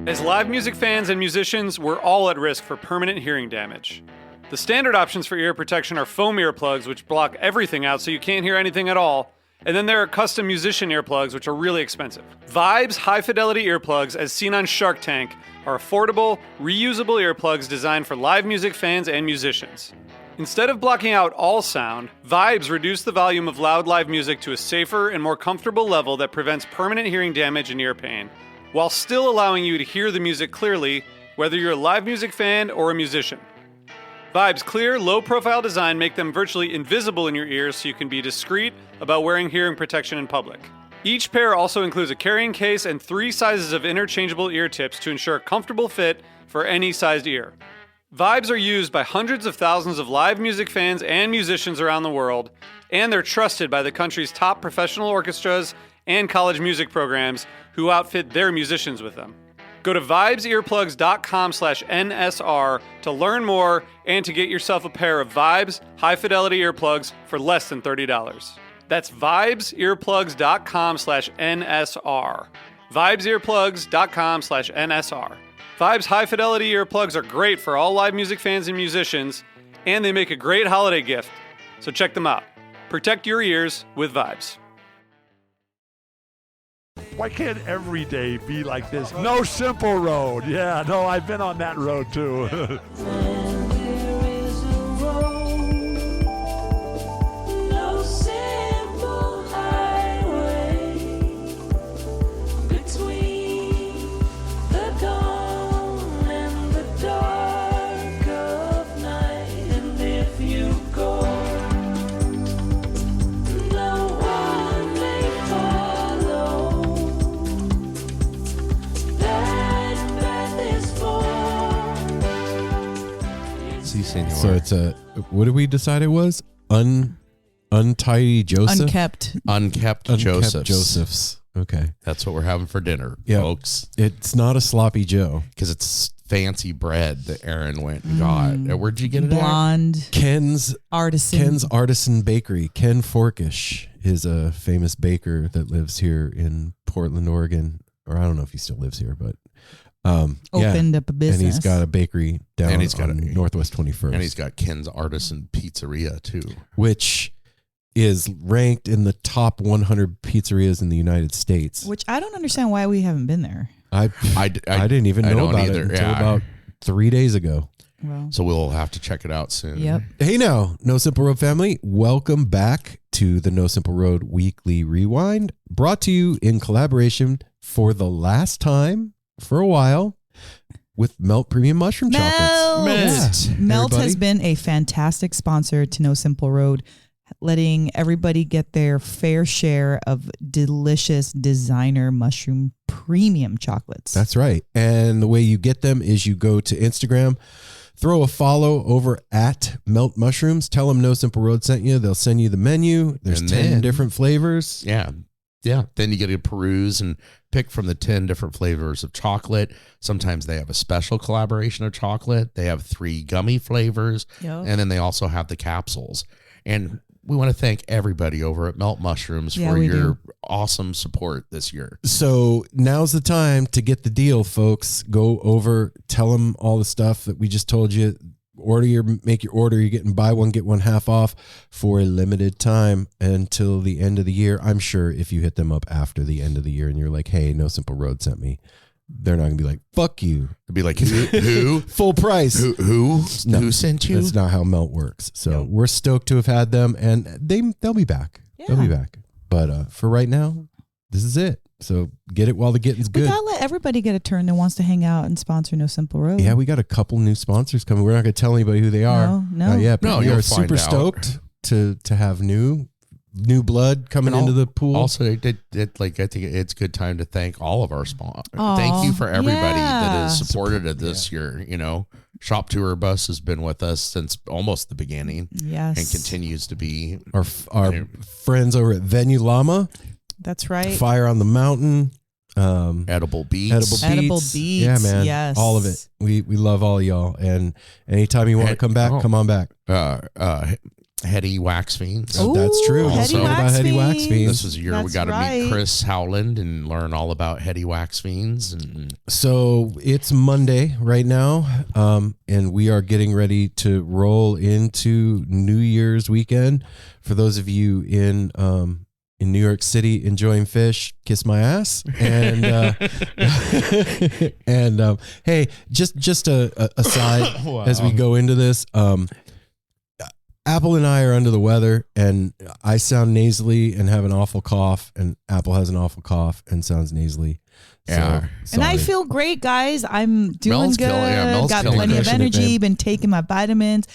As live music fans and musicians, we're all at risk for permanent hearing damage. The standard options for ear protection are foam earplugs, which block everything out so you can't hear anything at all. And then there are custom musician earplugs, which are really expensive. Vibes high-fidelity earplugs, as seen on Shark Tank, are affordable, reusable earplugs designed for live music fans and musicians. Instead of blocking out all sound, Vibes reduce the volume of loud live music to a safer and more comfortable level that prevents permanent hearing damage and ear pain, while still allowing you to hear the music clearly, whether you're a live music fan or a musician. Vibes' clear, low-profile design make them virtually invisible in your ears so you can be discreet about wearing hearing protection in public. Each pair also includes a carrying case and 3 sizes of interchangeable ear tips to ensure a comfortable fit for any sized ear. Vibes are used by hundreds of thousands of live music fans and musicians around the world, and they're trusted by the country's top professional orchestras and college music programs who outfit their musicians with them. Go to vibesearplugs.com/NSR to learn more and to get yourself a pair of Vibes high-fidelity earplugs for less than $30. That's vibesearplugs.com/NSR. vibesearplugs.com/NSR. Vibes high-fidelity earplugs are great for all live music fans and musicians, and they make a great holiday gift. So check them out. Protect your ears with Vibes. Why can't every day be like this? No simple road. Yeah, no, I've been on that road too. So it's a, what did we decide it was? Untidy Joseph? Unkept Joseph's. Okay. That's what we're having for dinner, folks. It's not a sloppy Joe. Because it's fancy bread that Aaron went and got. Where'd you get it Blonde. Ken's Artisan Bakery. Ken Forkish is a famous baker that lives here in Portland, Oregon. Or I don't know if he still lives here, but opened up a business. And he's got a bakery down on Northwest 21st. And he's got Ken's Artisan Pizzeria, too. Which is ranked in the top 100 pizzerias in the United States. Which I don't understand why we haven't been there. I didn't even know about it until about 3 days ago. Well, so we'll have to check it out soon. Yep. Hey now, No Simple Road family, welcome back to the No Simple Road Weekly Rewind, brought to you in collaboration for the last time for a while with Melt Premium Mushroom Chocolates. Melt has been a fantastic sponsor to No Simple Road, letting everybody get their fair share of delicious designer mushroom premium chocolates. That's right. And the way you get them is you go to Instagram, throw a follow over at Melt Mushrooms, tell them No Simple Road sent you. They'll send you the menu. There's 10 different flavors. Yeah. Then you get to peruse and pick from the 10 different flavors of chocolate. Sometimes they have a special collaboration of chocolate. They have 3 gummy flavors. Yep. And then they also have the capsules. And we want to thank everybody over at Melt Mushrooms for your awesome support this year. So now's the time to get the deal, folks. Go over, tell them all the stuff that we just told you. Make your order. You're getting buy one, get one half off for a limited time until the end of the year. I'm sure if you hit them up after the end of the year and you're like, hey, No Simple Road sent me, they're not going to be like, fuck you. They'll be like, who? Full price. Who sent you? That's not how Melt works. So we're stoked to have had them, and they'll be back. Yeah. They'll be back. But for right now, this is it. So get it while the getting's good. We gotta let everybody get a turn that wants to hang out and sponsor No Simple Road. Yeah, we got a couple new sponsors coming. We're not going to tell anybody who they are. No. Yeah, but we you'll are find super out. stoked to have new blood coming into the pool. Also, I think it's a good time to thank all of our sponsors. Thank you for everybody that has supported it this year. You know, Shop Tour Bus has been with us since almost the beginning. Yes, and continues to be. Our friends over at Venue Llama. That's right. Fire on the Mountain. Edible Beats. Yeah, man. Yes. All of it. We love all y'all. And anytime you want to come back, come on back. Heady Wax Fiends. Ooh, That's true. Heady Also Wax about Heady Wax Fiends. Fiends. This is a year we That's got to right. meet Chris Howland and learn all about Heady Wax Fiends. And So it's Monday right now, and we are getting ready to roll into New Year's weekend. For those of you in New York City enjoying Phish, kiss my ass. And and hey, just a aside as we go into this. Apple and I are under the weather, and I sound nasally and have an awful cough, and Apple has an awful cough and sounds nasally. Yeah. So, And I sorry. feel great, guys. I'm doing Mel's good. killing- yeah, Mel's Got killing plenty it. of energy. Been taking my vitamins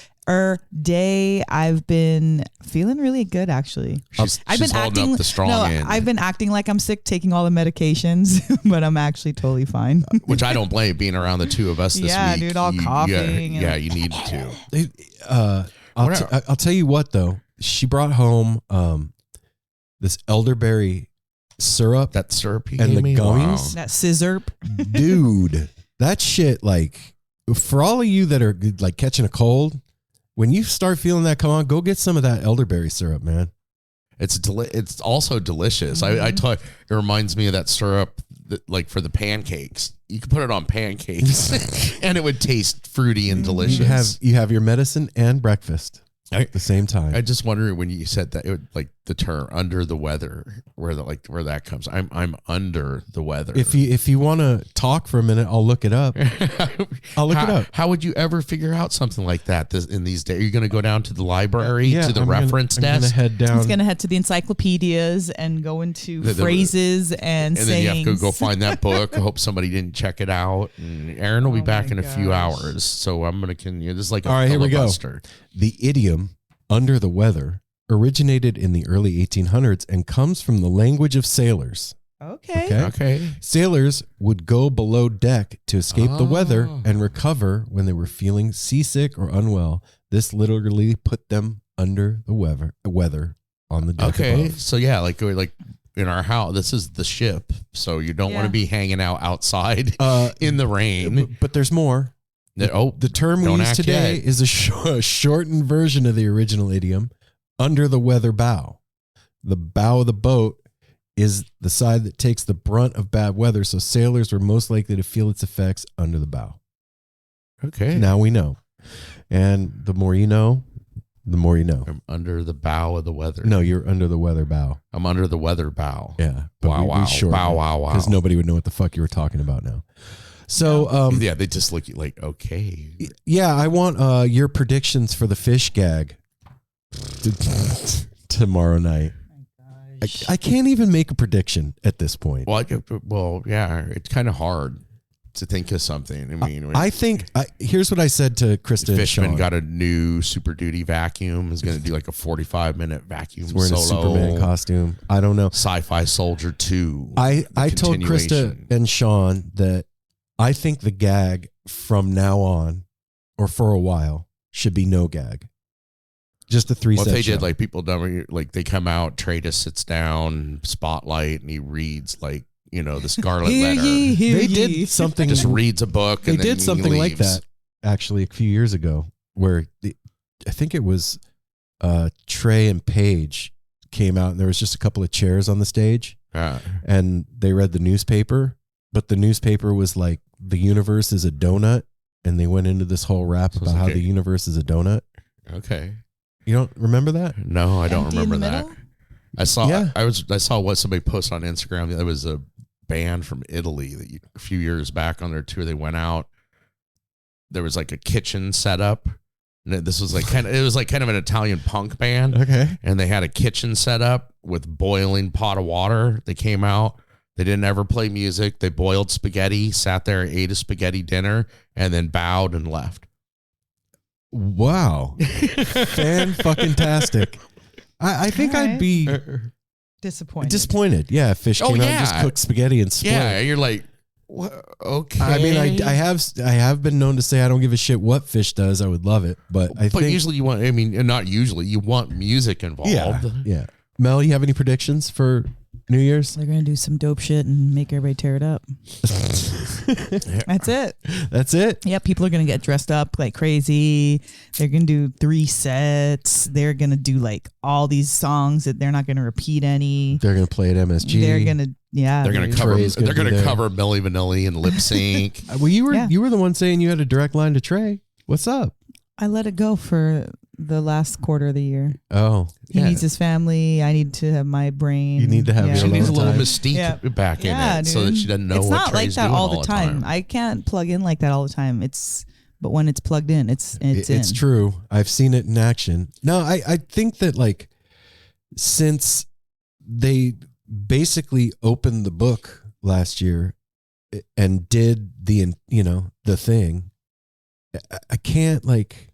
day. I've been feeling really good, actually. she's I've been holding acting up the strong end, I've been acting like I'm sick, taking all the medications, but I'm actually totally fine. which I don't blame. Being around the two of us this Yeah, week, dude, all coughing Yeah, and- you need to. I'll tell you what though. She brought home this elderberry syrup, That syrup you And gave the me? gummies? That scissor. dude. That shit, like, for all of you that are like catching a cold, when you start feeling that come on, go get some of that elderberry syrup, man. It's also delicious. I tell you, it reminds me of that syrup that, like for the pancakes. You could put it on pancakes, and it would taste fruity and delicious. You have your medicine and breakfast at the same time. I just wonder when you said that, it would, like the term "under the weather," where that comes. I'm under the weather. If you want to talk for a minute, I'll look it up. I'll look it up. How would you ever figure out something like that in these days? Are you going to go down to the library to the reference I'm gonna desk? head down. He's gonna head to the encyclopedias and go into The- phrases and and sayings. then you have to go find that book. I hope somebody didn't check it out. And Aaron will be Oh back my in a few gosh. hours, so I'm gonna continue. This is like a All right, here we go. filibuster. The idiom "under the weather" originated in the early 1800s and comes from the language of sailors. Okay. Okay. Sailors would go below deck to escape the weather Oh. and recover when they were feeling seasick or unwell. This literally put them under the weather on the deck Okay. above. So yeah, like in our house, this is the ship, so you don't want Yeah. to be hanging out outside in the rain. But there's more. Oh, The term we Don't use act today yet. is a shortened version of the original idiom, "under the weather bow." The bow of the boat is the side that takes the brunt of bad weather, so sailors were most likely to feel its effects under the bow. okay. Now we know. And the more you know, the more you know. I'm under the bow of the weather. No, you're under the weather bow. I'm under the weather bow. Yeah. But Wow, wow. Wow, wow, wow. Because nobody would know what the fuck you were talking about now. So, Yeah, they just look at you like, okay. yeah, I want your predictions for the fish gag tomorrow night. I can't even make a prediction at this point. Well, yeah, it's kind of hard to think of something. I mean, I think here's what I said to Krista and Fishman Sean. got a new Super Duty vacuum. Is going to do like a 45-minute vacuum He's wearing solo. a Superman costume. I don't know. Sci-Fi Soldier 2. I the told Krista continuation. and Sean that I think the gag from now on, or for a while, should be no gag. Just a three-set What they show. did, like people done, like they come out, Tratus sits down, spotlight, and he reads like, the Scarlet Hear Letter. ye, hear They ye. did something. Just reads a book. They and then did he something like leaves. that actually a few years ago, where I think it was Trey and Paige came out, and there was just a couple of chairs on the stage, and they read the newspaper, but the newspaper was like, the universe is a donut, and they went into this whole rap So it's about how like the universe is a donut. Okay. You don't remember that? No, I don't Empty in remember the that. middle? I saw. Yeah. I saw what somebody posted on Instagram. There was a band from Italy that a few years back on their tour. They went out. There was like a kitchen set up. And this was like it was like kind of an Italian punk band. Okay. And they had a kitchen set up with boiling pot of water. They came out. They didn't ever play music. They boiled spaghetti, sat there, ate a spaghetti dinner, and then bowed and left. Wow. Fan-fucking-tastic. I think All I'd right. be Disappointed. Yeah, if Fish Oh, came out and yeah. just cooked spaghetti and split. Yeah, you're like, what? Okay. I mean, I have been known to say I don't give a shit what Fish does. I would love it, but I But think usually you want, not usually, you want music involved. yeah. Mel, you have any predictions for New Year's? They're gonna do some dope shit and make everybody tear it up. That's it. That's it? Yeah, people are gonna get dressed up like crazy. They're gonna do 3 sets. They're gonna do like all these songs that they're not gonna repeat any. They're going to play at MSG. They're gonna They're gonna dude. cover. Trey's gonna They're be gonna there. cover Milli Vanilli and lip sync. Well, you Yeah. were the one saying you had a direct line to Trey. What's up? I let it go for the last quarter of the year. Oh, He yeah. needs his family. I need to have my brain. You need to have your She alone needs a little time. mystique Yeah. back in Yeah, it, so that dude. she doesn't know It's what not like Trey's that doing all the time. I can't plug in like that all the time. But when it's plugged in, it's It's in. true. I've seen it in action. No, I think that like since they basically opened the book last year and did the thing, I can't like.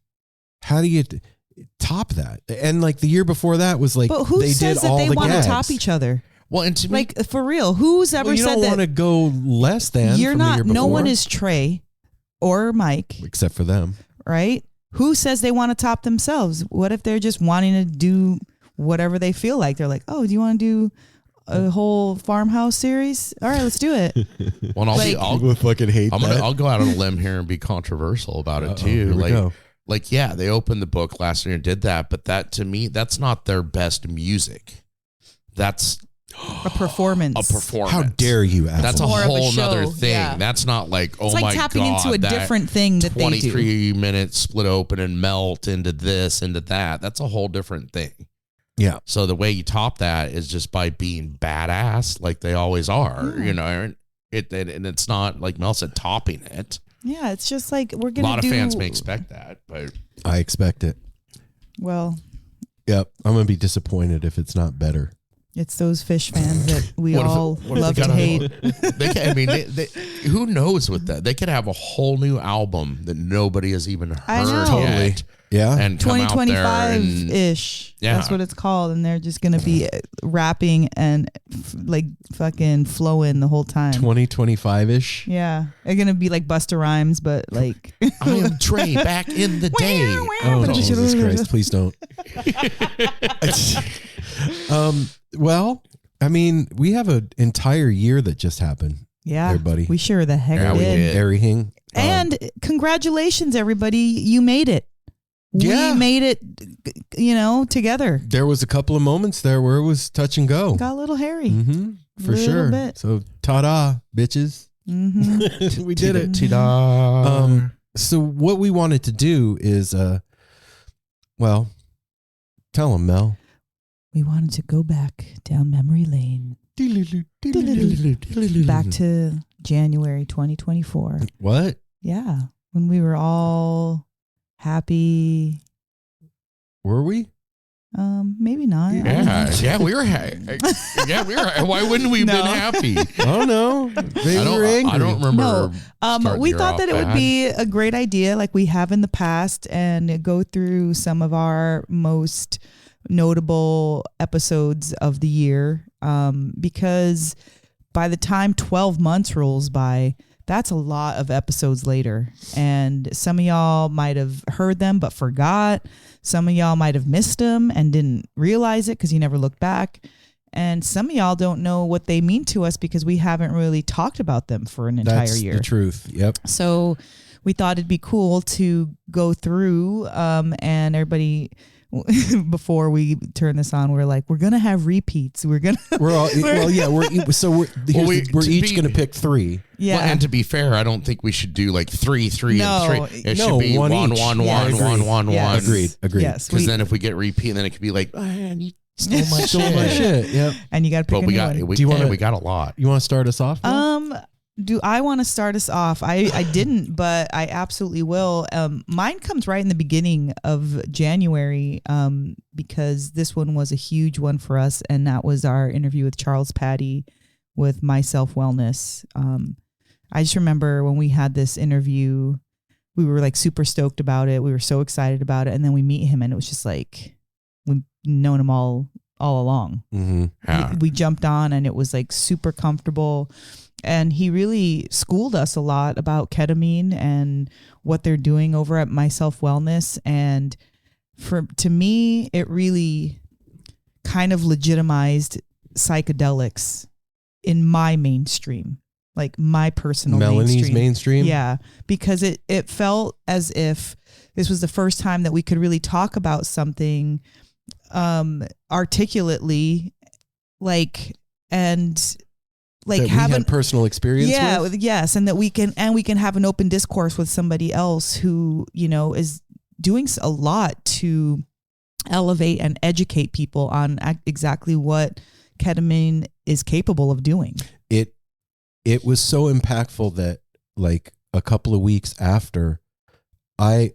How do you top that? And like the year before that was like But who they says did that all they the want gags. to top each other? Well, and to me, Like for real, who's ever Well, you said don't that? want to go less than. You're from the not. year No one before. is Trey or Mike, except for them. right? Who says they want to top themselves? What if they're just wanting to do whatever they feel like? They're like, oh, do you want to do a whole farmhouse series? All right, let's do it. well, and I'll like- People fucking hate that. I'll go out on a limb here and be controversial about it Uh-oh, too. here we go. Like, yeah, they opened the book last year and did that, but that to me, that's not their best music. That's A performance. a performance. How dare you, Apple? That's a More of a whole show, nother thing. yeah. That's not like, oh It's like my tapping God, into a that different thing that they do. 23 minutes split open and melt into this, into that. That's a whole different thing. Yeah. So the way you top that is just by being badass, like they always are, Yeah. you know. And it's not like Mel said, topping it. Yeah, it's just like we're A gonna lot do. of fans may expect that, but I expect it. Well, Yep. I'm going to be disappointed if it's not better. it's those Phish fans that we What if it- all what if love they to got a- hate. they can, I mean, they, who knows with that? They could have a whole new album that nobody has even heard I know. yet, Totally. Yeah. and come out there 2025 and ish. Yeah. That's what it's called, and they're just gonna be rapping and like fucking flowing the whole time. 2025 ish. Yeah, they're gonna be like Busta Rhymes, but like I am Trey back in the day. Oh, Jesus Christ. Please don't. Well, I mean, we have an entire year that just happened. Yeah, Everybody. we sure the heck Yeah, we did. did. Everything. And congratulations, everybody! You made it. Yeah. We made it. Together. There was a couple of moments there where it was touch and go. Got a little hairy. Mm-hmm. For Little sure. bit. So, ta-da, bitches. Mm-hmm. We did it. Ta-da. So what we wanted to do is, tell them, Mel. We wanted to go back down memory lane, back to January 2024. What? Yeah, when we were all happy. Were we? Maybe not. Yeah, we were. Why wouldn't we have No. been happy? Oh no, they were angry. I don't remember. No, starting we the year thought off that it would bad. be a great idea, like we have in the past, and go through some of our most notable episodes of the year. Because by the time 12 months rolls by, that's a lot of episodes later. And some of y'all might have heard them but forgot. Some of y'all might have missed them and didn't realize it because you never looked back. And some of y'all don't know what they mean to us because we haven't really talked about them for an entire That's year. the truth. Yep. So we thought it'd be cool to go through and everybody before we turn this on, we're like, we're gonna have repeats. We're gonna We're all well. Yeah. We're to each be- going to pick three. yeah. Well, and to be fair, I don't think we should do like three, No. and 3. It No, should be one one, each. one, Yes. one, one, one, Yes. one. Agreed. Yes. Because we- then if we get repeat, then it could be like, man, you stole my Stole my shit. Yep. and you got to pick But a we new got one. we, Do you wanna- we got a lot. You want to start us off? Mel? Do I want to start us off? I didn't, but I absolutely will. Mine comes right in the beginning of January because this one was a huge one for us, and that was our interview with Charles Patty with My Self Wellness. I just remember when we had this interview, we were like super stoked about it. We were so excited about it, and then we meet him, and it was just like we've known him all along. Mm-hmm. Yeah. We jumped on, and it was like super comfortable. And he really schooled us a lot about ketamine and what they're doing over at My Self Wellness. And to me, it really kind of legitimized psychedelics in my mainstream, like my personal Melanie's mainstream. Yeah, because it felt as if this was the first time that we could really talk about something articulately, and that we had personal experience with? Yes, and that we can have an open discourse with somebody else who, you know, is doing a lot to elevate and educate people on exactly what ketamine is capable of doing. It was so impactful that like a couple of weeks after, I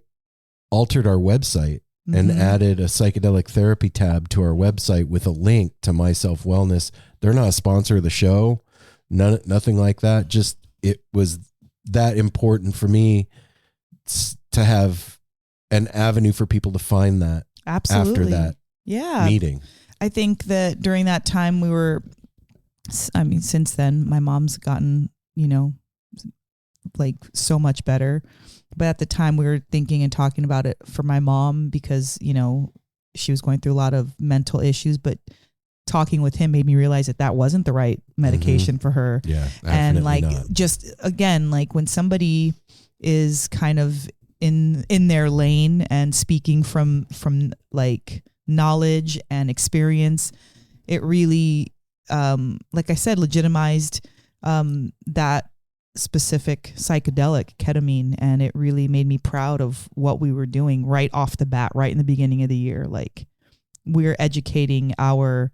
altered our website and added a psychedelic therapy tab to our website with a link to My Self Wellness. They're not a sponsor of the show, nothing like that. Just it was that important for me to have an avenue for people to find that. Absolutely. After that meeting. I think that during that time since then, my mom's gotten, you know, like so much better. But at the time we were thinking and talking about it for my mom because, you know, she was going through a lot of mental issues, but talking with him made me realize that wasn't the right medication for her. Yeah. And like, not. just again, like when somebody is kind of in their lane and speaking from like knowledge and experience, it really, like I said, legitimized that specific psychedelic ketamine, and it really made me proud of what we were doing right off the bat, right in the beginning of the year. Like we're educating our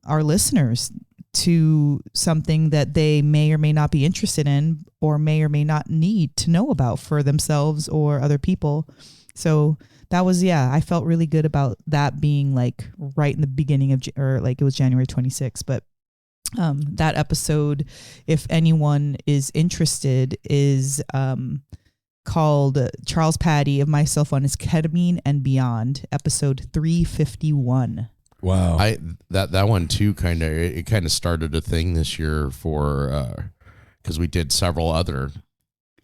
listeners to something that they may or may not be interested in, or may or may not need to know about for themselves or other people. So that was, I felt really good about that being like right in the beginning of, or like it was January 26th. But that episode, if anyone is interested, is called Charles Patty of My Self Wellness Ketamine and Beyond, episode 351. Wow. That one too kind of started a thing this year for because we did several other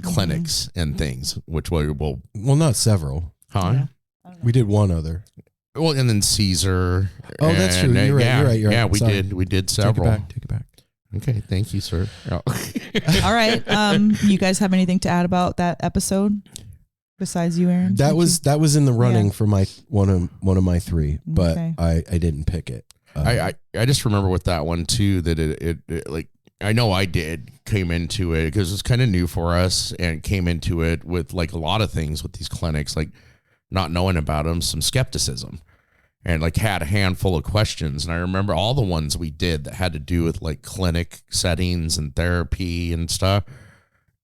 clinics and things, which well not several. Huh? Yeah. We did one other. Well, and then Caesar. Oh, that's true. You're right. Yeah, we did several. Take it back. Okay, thank you, sir. Oh. All right. You guys have anything to add about that episode besides you, Aaron? That was in the running for my one of my three, but Okay. I didn't pick it. I just remember with that one too that it like I know I came into it because it's kind of new for us, and came into it with like a lot of things with these clinics, like not knowing about them, some skepticism, and like had a handful of questions. And I remember all the ones we did that had to do with like clinic settings and therapy and stuff,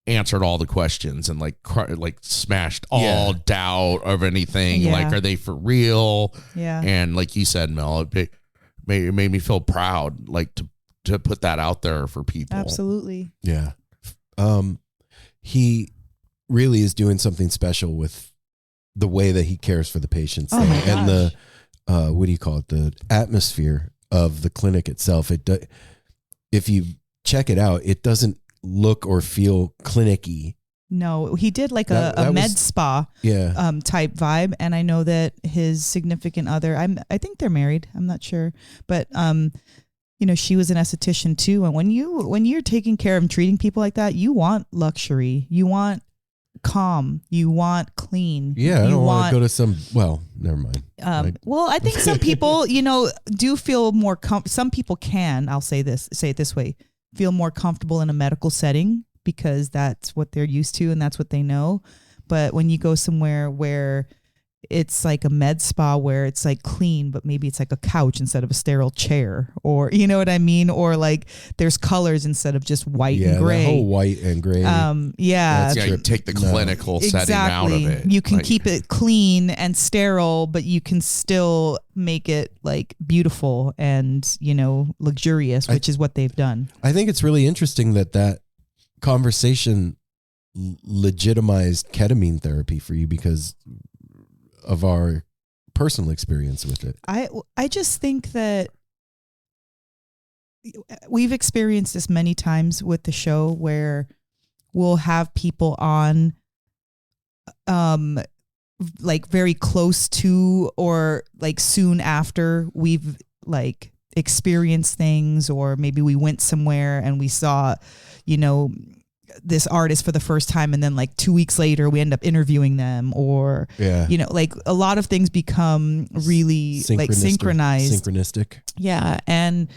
answered all the questions and like smashed all doubt of anything. Yeah. Like, are they for real? Yeah. And like you said, Mel, it made me feel proud, like to put that out there for people. Absolutely. Yeah. He really is doing something special with the way that he cares for the patients Oh my and the gosh. what do you call it? The atmosphere of the clinic itself. If you check it out, it doesn't look or feel clinic-y. No, he did like a That med was- spa type vibe, and I know that his significant other, I think they're married. I'm not sure, but you know, she was an esthetician too. And when you're taking care of and treating people like that, you want luxury, you want calm, you want clean. Yeah, I you don't want to go to some. Well, never mind. Well, I think some people, you know, do feel more. Some people can. I'll say it this way: feel more comfortable in a medical setting because that's what they're used to and that's what they know. But when you go somewhere where it's like a med spa where it's like clean, but maybe it's like a couch instead of a sterile chair, or you know what I mean? Or like there's colors instead of just white and gray. The whole white and gray. Yeah. You take the clinical setting out of it. You can keep it clean and sterile, but you can still make it like beautiful and, you know, luxurious, which is what they've done. I think it's really interesting that conversation legitimized ketamine therapy for you because of our personal experience with it. I just think that we've experienced this many times with the show where we'll have people on like very close to or like soon after we've like experience things, or maybe we went somewhere and we saw, you know, this artist for the first time, and then like 2 weeks later we end up interviewing them, or you know, like a lot of things become really like synchronistic. Yeah. And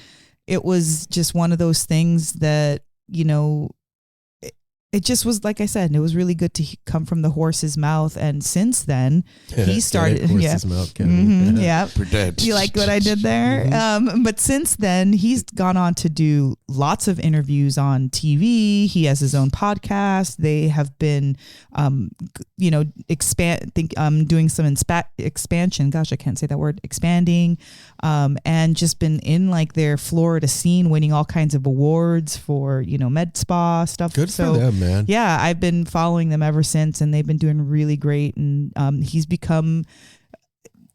it was just one of those things that, you know, it just was, like I said, it was really good to come from the horse's mouth. And since then, he started. Horse's mouth, yeah. You like what I did there? But since then, he's gone on to do lots of interviews on TV. He has his own podcast. They have been, you know, doing some expansion. Gosh, I can't say that word. Expanding, and just been in like their Florida scene, winning all kinds of awards for, you know, med spa stuff. Good for them, man. Yeah, I've been following them ever since, and they've been doing really great. And he's become,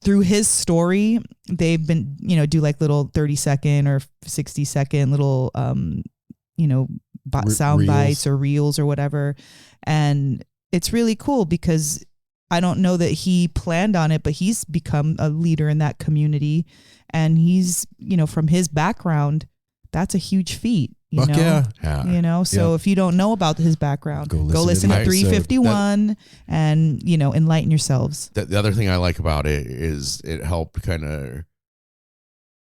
through his story, they've been, you know, do like little 30-second or 60-second little, you know, sound reels. bites or reels or whatever. And it's really cool because I don't know that he planned on it, but he's become a leader in that community. And he's, you know, from his background, that's a huge feat. You Fuck know, yeah. You know, so if you don't know about his background, go listen to 351 and, you know, enlighten yourselves. The other thing I like about it is it helped kind of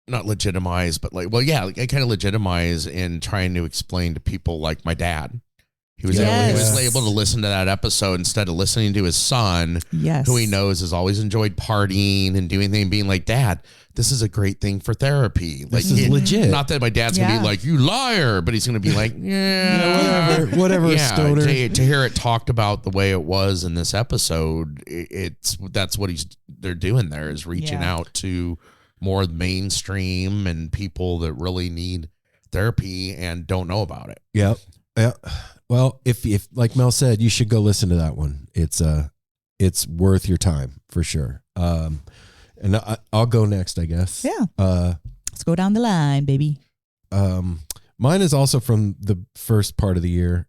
not legitimize, but like, well, yeah, like it kind of legitimize in trying to explain to people like my dad. He was able to listen to that episode instead of listening to his son, who he knows has always enjoyed partying and doing things, being like, Dad, this is a great thing for therapy. Like, this is legit. Not that my dad's going to be like, you liar, but he's going to be like, whatever, stoner. To hear it talked about the way it was in this episode, that's what they're doing there, is reaching out to more mainstream and people that really need therapy and don't know about it. Yep. Yeah. Well, if like Mel said, you should go listen to that one. It's worth your time for sure. And I'll go next, I guess. Yeah. Let's go down the line, baby. Mine is also from the first part of the year,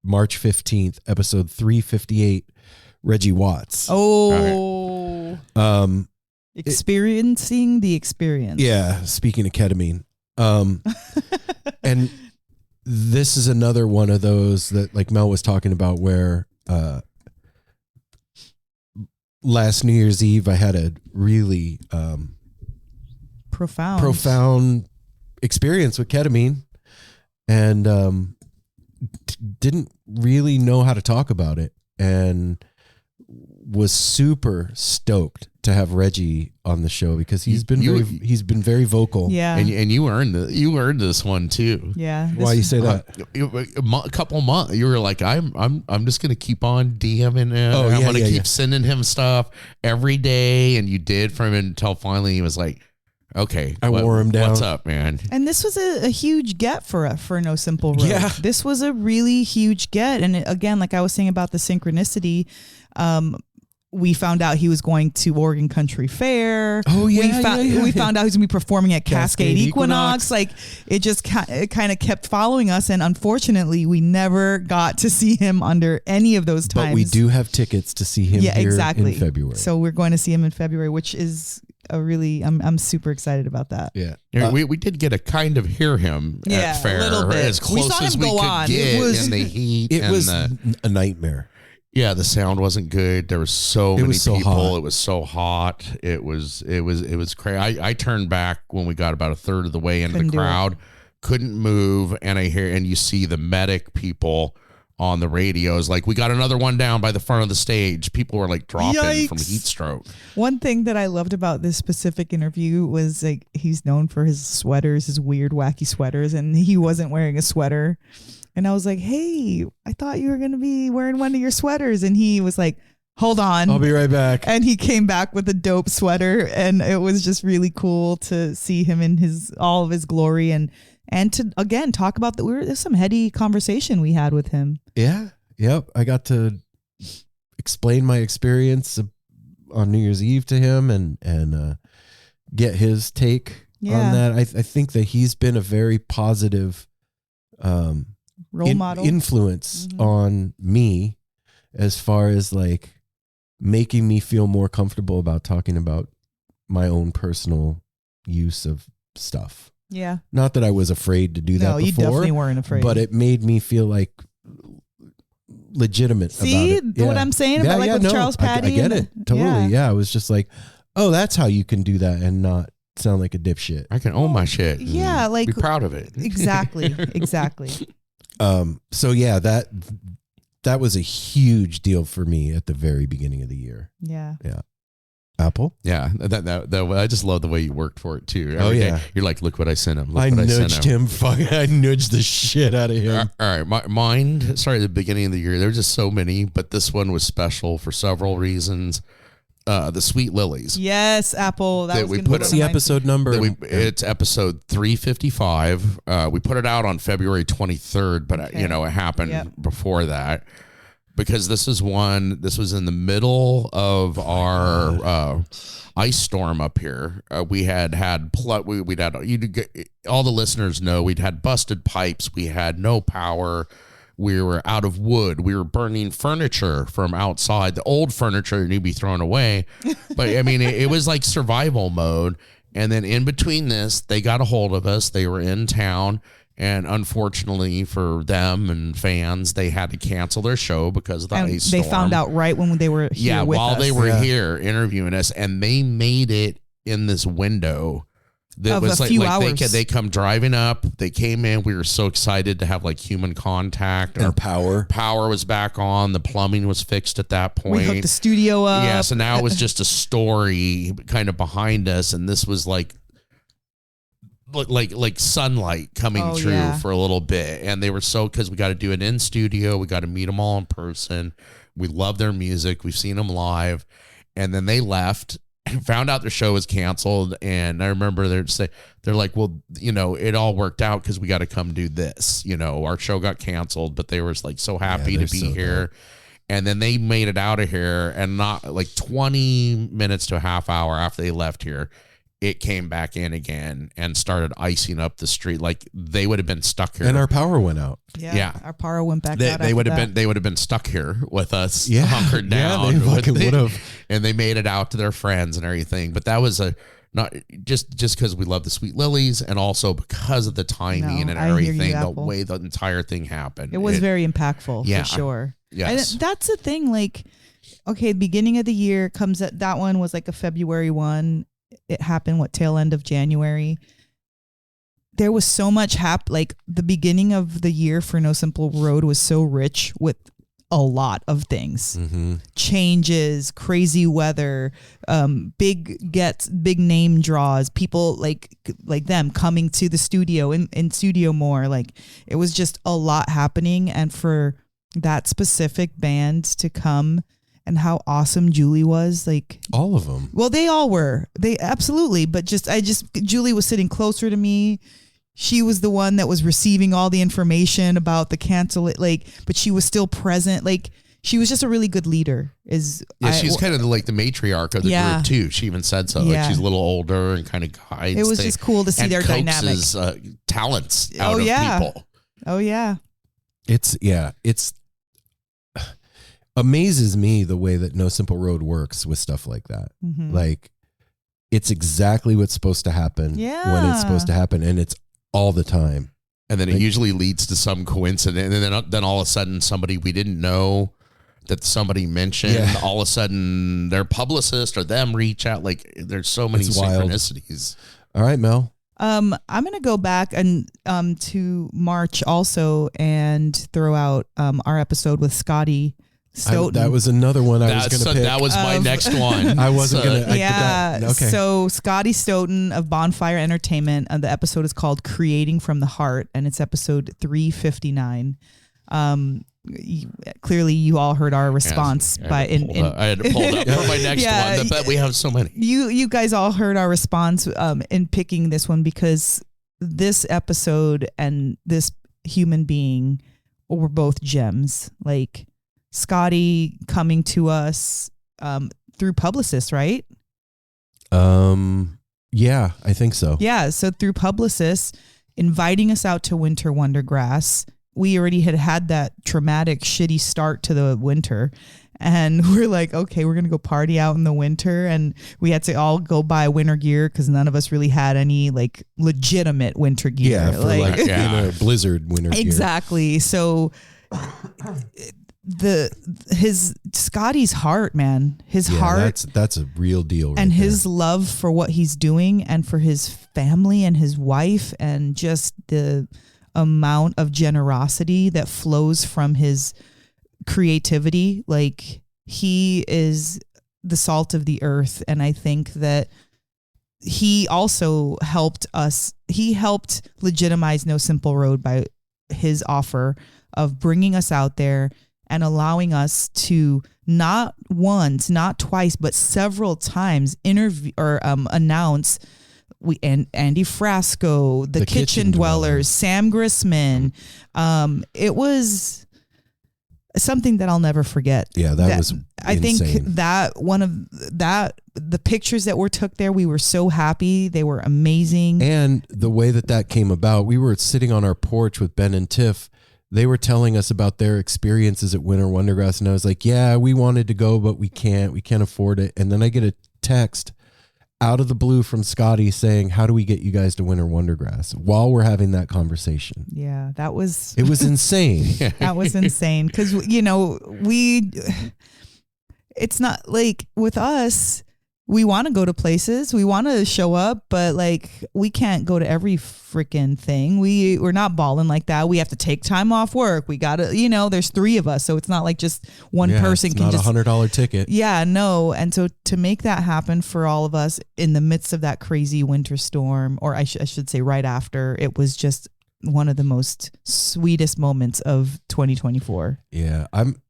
March 15th, episode 358, Reggie Watts. Oh. Experiencing the experience. Yeah. Speaking of ketamine. And this is another one of those that, like Mel was talking about, where last New Year's Eve I had a really profound experience with ketamine, and didn't really know how to talk about it, and was super stoked to have Reggie on the show because he's been very vocal. Yeah, and you earned this one too. Yeah, why you say that? A couple months, you were like, I'm just gonna keep on DMing him. I'm gonna keep sending him stuff every day, and you did from it until finally he was like, okay, I wore him down. What's up, man? And this was a huge get for No Simple Road. Yeah, this was a really huge get. And again, like I was saying about the synchronicity. We found out he was going to Oregon Country Fair. Oh, yeah. We found out he was going to be performing at Cascade Equinox. Like, it just kind of kept following us. And unfortunately, we never got to see him under any of those times. But we do have tickets to see him here in February. So we're going to see him in February, which is a really, I'm super excited about that. Yeah. We did get to kind of hear him at Fair. A little bit. As close as we could get in the heat. It was a nightmare. Yeah, the sound wasn't good. There were so many people. Hot. It was so hot. It was crazy. I turned back when we got about a third of the way into the crowd. Couldn't move, and you see the medic people on the radios like, we got another one down by the front of the stage. People were like dropping from heat stroke. One thing that I loved about this specific interview was like, he's known for his sweaters, his weird wacky sweaters, and he wasn't wearing a sweater. And I was like, hey, I thought you were going to be wearing one of your sweaters. And he was like, hold on. I'll be right back. And he came back with a dope sweater. And it was just really cool to see him in all of his glory. And to, again, talk about there's some heady conversation we had with him. Yeah. Yep. I got to explain my experience on New Year's Eve to him and get his take on that. I think that he's been a very positive role model influence on me, as far as like making me feel more comfortable about talking about my own personal use of stuff. Yeah. Not that I was afraid to do that No, you before, definitely weren't afraid. but it made me feel like legitimate See about it. what I'm saying about with Charles Patty? I get it. Totally. Yeah. Yeah. I was just like, oh, that's how you can do that and not sound like a dipshit. I can own my shit. and Yeah, like- be proud of it. Exactly. So yeah, that was a huge deal for me at the very beginning of the year. Yeah. Apple? Yeah, that I just love the way you worked for it too. Oh, Every day, yeah. you're like, look what I sent him. Look I what nudged I sent him. I nudged the shit out of him. All right, mine started at the beginning of the year. There were just so many, but this one was special for several reasons. The Sweet Lilies. Yes, Apple. That That was we gonna be put one What's of the mine. episode number? It's episode 355. We put it out on February 23rd, but Okay. it happened Yep. before that because this was in the middle of our ice storm up here. We'd had all the listeners know we'd had busted pipes. We had no power. We were out of wood. We were burning furniture from outside. The old furniture needed to be thrown away. But I mean, it was like survival mode. And then in between this, they got a hold of us. They were in town. And unfortunately for them and fans, they had to cancel their show because of the And ice they storm. found out right when they were here with while us. they were Yeah. here interviewing us, and they made it in this window. That Of was a few like hours. they come driving up. They came in. We were so excited to have like human contact. Our and power. power was back on. The plumbing was fixed at that point. We hooked the studio up. Yeah, so now it was just a story kind of behind us, and this was like sunlight coming through yeah. for a little bit. And they were so, because we got to do it in studio, we got to meet them all in person. We love their music. We've seen them live, and then they left and found out their show was canceled. And I remember they're like, well, it all worked out because we got to come do this. Our show got canceled, but they were like so happy to be so here. And then they made it out of here, and not like 20 minutes to a half hour after they left here, it came back in again and started icing up the street. Like they would have been stuck here. And our power went out. Yeah. Our power went back out. They would have after been stuck here with us, Yeah. hunkered down. Yeah, they fucking would have. And they made it out to their friends and everything. But that was not just because we love the Sweet Lilies, and also because of the timing No, and I hear you, everything, the Apple. way the entire thing happened. It was very impactful Yeah. for sure. Yes. And that's the thing. Like, okay, beginning of the year comes at that one was like a February one. It happened tail end of January. There was so much like the beginning of the year for No Simple Road was so rich with a lot of things. Mm-hmm. Changes, crazy weather, big name draws, people like them coming to the studio in studio more. Like it was just a lot happening, and for that specific band to come, and how awesome Julie was, like All of them. well, they all were. They absolutely, but Julie was sitting closer to me. She was the one that was receiving all the information about the but she was still present. Like she was just a really good leader. She's kind of like the matriarch of the Yeah. group too. She even said so. Yeah. Like she's a little older and kind of guides. It was just cool to see and their dynamic. coaxes, talents out Oh, of yeah. people. Oh yeah. It's amazes me the way that No Simple Road works with stuff like that. Mhm. Like it's exactly what's supposed to happen when Yeah. it's supposed to happen, and it's all the time. And then it Like- usually leads to some coincidence, and then all of a sudden somebody we didn't know that somebody mentioned, Yeah. all of a sudden their publicist or them reach out. Like there's so many It's wild. synchronicities. All right, Mel. I'm gonna go back and to March also and throw out our episode with Scotty Stoughton. That was another one I was going to pick. That was my next one. I wasn't So- going to. Yeah. Okay. So Scotty Stoughton of Bonfire Entertainment. The episode is called "Creating from the Heart," and it's episode 359. Clearly, you all heard our response Yes, by I had to pull it up for my next Yeah. one. But we have so many. you guys all heard our response in picking this one, because this episode and this human being were both gems. Like Scotty coming to us through Publicis, right? Yeah, I think so. Yeah, so through Publicis, inviting us out to WinterWondergrass. We already had that traumatic, shitty start to the winter, And we're like, okay, we're going to go party out in the winter. And we had to all go buy winter gear because none of us really had any like legitimate winter gear. Yeah, for like you know, blizzard winter gear. Exactly. So Scotty's heart, man, his heart, that's a real deal, right and there. his love for what he's doing and for his family and his wife, and just the amount of generosity that flows from his creativity. Like, he is the salt of the earth. And I think that he also helped legitimize No Simple Road by his offer of bringing us out there and allowing us to not once, not twice, but several times interview or announce Andy Frasco, the Kitchen Dwellers, Sam Grissman. It was something that I'll never forget. Yeah, that was I insane. think that the pictures that were took there, we were so happy. They were amazing. And the way that came about, we were sitting on our porch with Ben and Tiff. They were telling us about their experiences at WinterWondergrass, and I was like, yeah, we wanted to go, but we can't afford it. And then I get a text out of the blue from Scotty saying, how do we get you guys to WinterWondergrass, while we're having that conversation? Yeah, it was insane. That was insane. Cause you know, it's not like with us, we want to go to places, we want to show up, but like, we can't go to every freaking thing. We're not balling like that. We have to take time off work. We got to, you know, there's 3 of us. So it's not like just one person it's can not just $100 ticket. Yeah, no. And so to make that happen for all of us in the midst of that crazy winter storm, or I should say right after, it was just one of the most sweetest moments of 2024. Yeah. I'm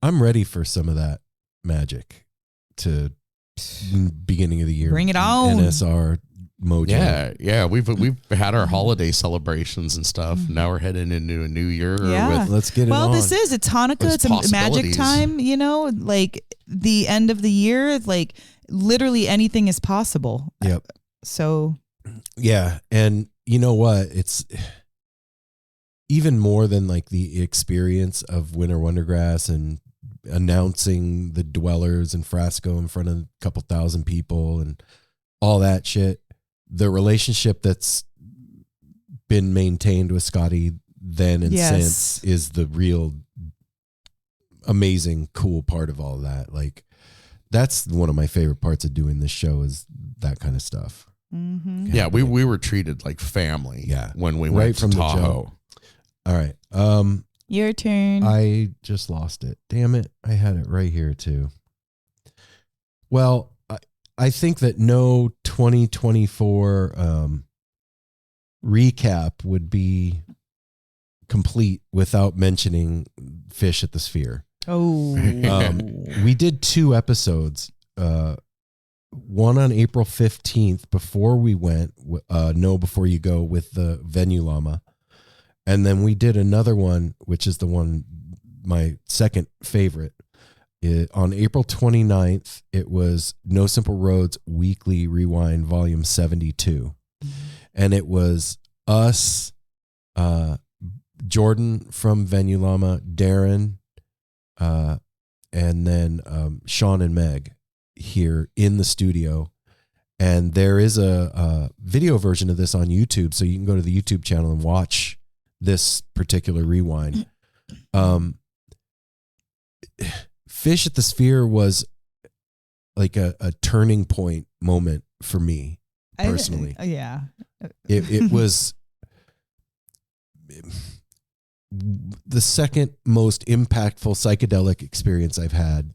ready for some of that magic to beginning of the year. Bring it on. NSR mojo. Yeah. We've had our holiday celebrations and stuff. Now we're heading into a new year. Yeah. Let's get it on. Well, it's Hanukkah. It's a magic time, you know, like the end of the year, like literally anything is possible. Yep. So. Yeah. And you know what? It's even more than like the experience of WinterWondergrass and announcing the Dwellers and Frasco in front of a couple thousand people and all that shit. The relationship that's been maintained with Scotty then and since is the real amazing, cool part of all that. Like, that's one of my favorite parts of doing this show, is that kind of stuff. Mm-hmm. Yeah, we were treated like family. Yeah, when we went from Tahoe. All right. Your turn. I just lost it. Damn it. I had it right here too. Well, I think that no 2024 recap would be complete without mentioning Phish at the Sphere. Oh. We did 2 episodes. One on April 15th before we went, Before You Go, with the Venue Llama. And then we did another one, which is the one, my second favorite. On April 29th, it was No Simple Road's Weekly Rewind Volume 72. And it was us, Jordan from Venue Llama, Darren, and then Sean and Meg here in the studio. And there is a video version of this on YouTube, so you can go to the YouTube channel and watch this particular rewind. Phish at the Sphere was like a turning point moment for me personally. Yeah. It was the second most impactful psychedelic experience I've had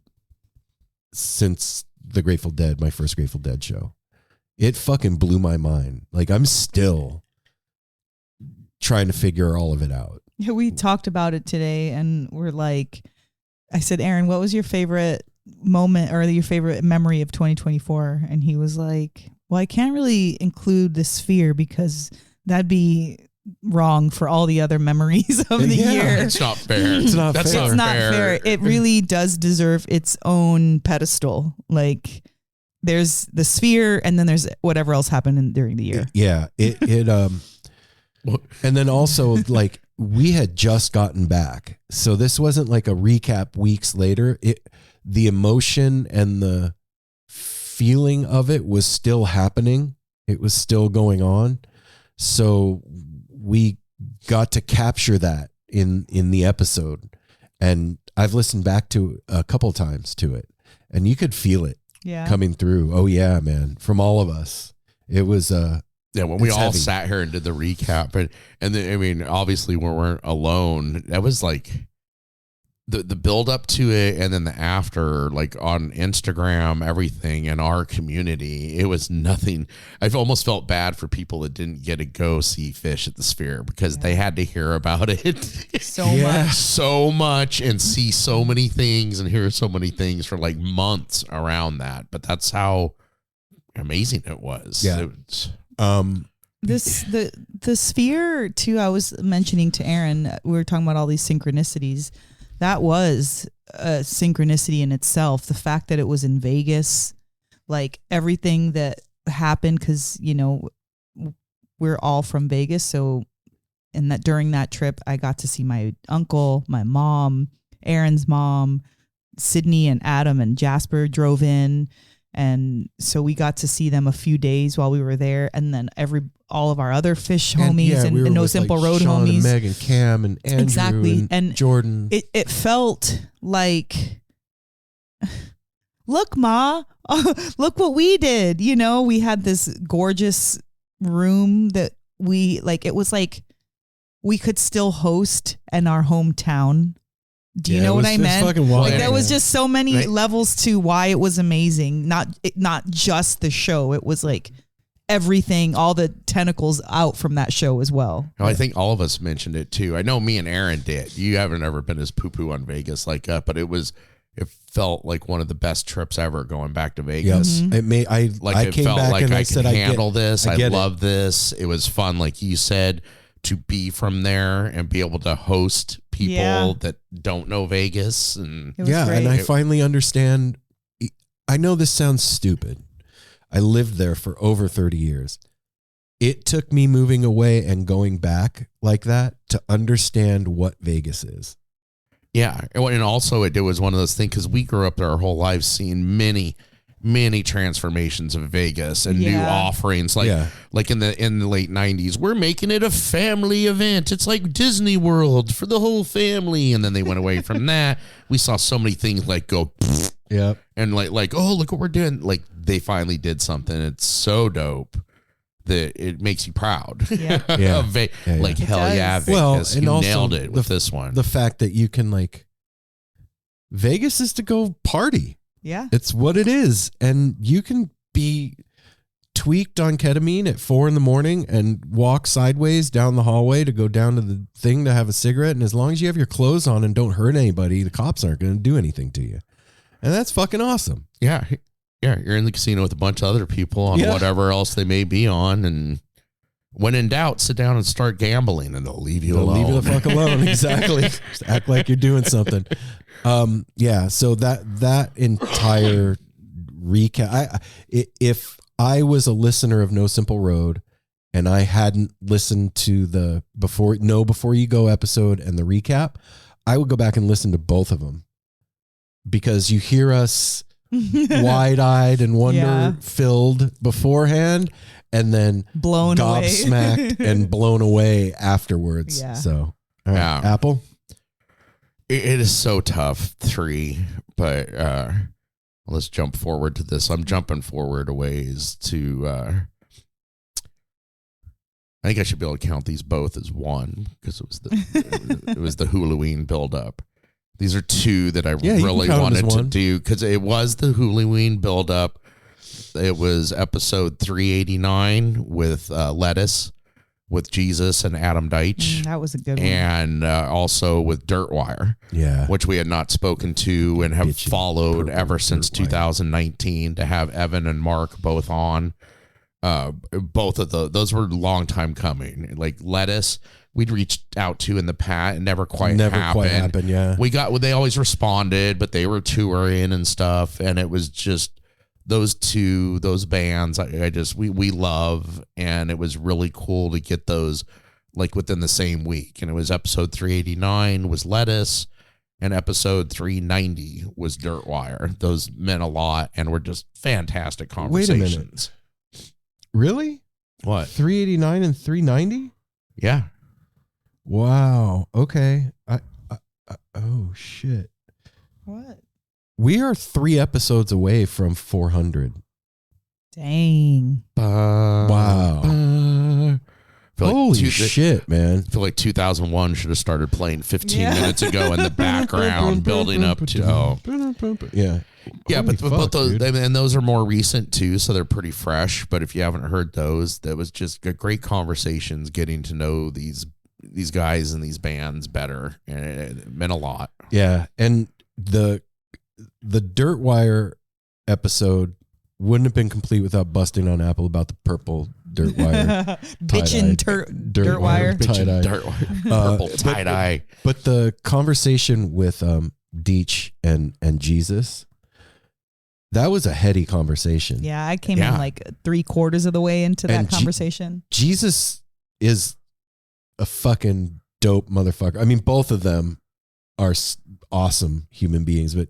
since the Grateful Dead, my first Grateful Dead show. It fucking blew my mind. Like, I'm still trying to figure all of it out. Yeah, we talked about it today, and we're like, I said, Aaron, what was your favorite moment or your favorite memory of 2024? And he was like, well, I can't really include the Sphere because that'd be wrong for all the other memories of the year. It's not fair. It's not That's fair. It's not fair. It really does deserve its own pedestal. Like, there's the Sphere, and then there's whatever else happened during the year. Yeah. And then also, like, we had just gotten back. So this wasn't like a recap weeks later. The emotion and the feeling of it was still happening. It was still going on. So we got to capture that in the episode. And I've listened back to a couple times to it, and you could feel it coming through. Oh yeah, man. From all of us. It was when we all sat here and did the recap, and then, I mean, obviously we weren't alone. That was like the build up to it, and then the after, like on Instagram, everything in our community. It was nothing. I've almost felt bad for people that didn't get to go see Phish at the Sphere because they had to hear about it so much and see so many things and hear so many things for like months around that. But that's how amazing it was. Yeah. The Sphere too, I was mentioning to Aaron, we were talking about all these synchronicities. That was a synchronicity in itself. The fact that it was in Vegas, like everything that happened, because, you know, we're all from Vegas. So, and that during that trip, I got to see my uncle, my mom, Aaron's mom, Sydney and Adam and Jasper drove in. And so we got to see them a few days while we were there. And then all of our other Phish homies and No Simple Road Sean homies. And Meg and Cam and Andrew and Jordan. It felt like, look, Ma, look what we did. You know, we had this gorgeous room that it was like we could still host in our hometown. Do you know what I meant? Fucking wild, like there was just so many levels to why it was amazing. Not just the show. It was like everything, all the tentacles out from that show as well. I think all of us mentioned it too. I know me and Aaron did. You haven't ever been as poo-poo on Vegas like that, but it felt like one of the best trips ever going back to Vegas. Yes. Mm-hmm. I came felt back like and I I said, can handle this. I get love this. It was fun, like you said, to be from there and be able to host people that don't know Vegas. And great. And I finally understand. I know this sounds stupid. I lived there for over 30 years. It took me moving away and going back like that to understand what Vegas is. Yeah. And also it was one of those things, because we grew up there our whole lives seeing many transformations of Vegas and new offerings, like in the late 90s. We're making it a family event. It's like Disney World for the whole family. And then they went away from that. We saw so many things like go and like oh, look what we're doing. Like they finally did something. It's so dope that it makes you proud. Yeah. Like hell yeah, Vegas. Well, and you also nailed it with this one. The fact that you can Vegas is to go party. Yeah. It's what it is. And you can be tweaked on ketamine at 4 a.m. and walk sideways down the hallway to go down to the thing to have a cigarette. And as long as you have your clothes on and don't hurt anybody, the cops aren't going to do anything to you. And that's fucking awesome. Yeah. Yeah. You're in the casino with a bunch of other people on whatever else they may be on. And when in doubt, sit down and start gambling and they'll leave you alone. Leave you the fuck alone. Exactly. Just act like you're doing something. So that entire recap, if I was a listener of No Simple Road and I hadn't listened to the Before You Go episode and the recap, I would go back and listen to both of them, because you hear us wide-eyed and wonder-filled beforehand, and then blown away, gobsmacked and blown away afterwards. Yeah. So, all right, Apple. It is so tough, 3, but let's jump forward to this. I'm jumping forward a ways to. I think I should be able to count these both as one, because it was the Halloween buildup. These are 2 that I really wanted to do, because it was the Halloween buildup. It was episode 389 with Lettuce, with Jesus and Adam Deitch. That was a good one. And also with Dirtwire, which we had not spoken to and have followed ever since 2019, to have Evan and Mark both on. Both of those were a long time coming. Like Lettuce, we'd reached out to in the past, it never quite happened. They always responded, but they were touring and stuff, and it was just those bands we love, and it was really cool to get those like within the same week. And it was episode 389 was Lettuce, and episode 390 was Dirt Wire. Those meant a lot and were just fantastic conversations. Wait a minute. Really? What? 389 and 390? Yeah. Wow. Okay. Oh shit. What? We are 3 episodes away from 400. Dang. Wow. Feel like Holy shit, man. I feel like 2001 should have started playing 15 minutes ago in the background, building up to. Yeah. Yeah, Holy but fuck, those, dude. and those are more recent too, so they're pretty fresh. But if you haven't heard those, that was just great conversations, getting to know these guys and these bands better, and it meant a lot. Yeah, and the Dirt Wire episode wouldn't have been complete without busting on Apple about the purple Dirt Wire. Bitchin' dirt wire. Tie-dye. Dirt wire, purple tie dye. But the conversation with Deech and Jesus, that was a heady conversation. Yeah, I came in like 3/4 of the way into that And conversation. Jesus is a fucking dope motherfucker. I mean, both of them are awesome human beings, but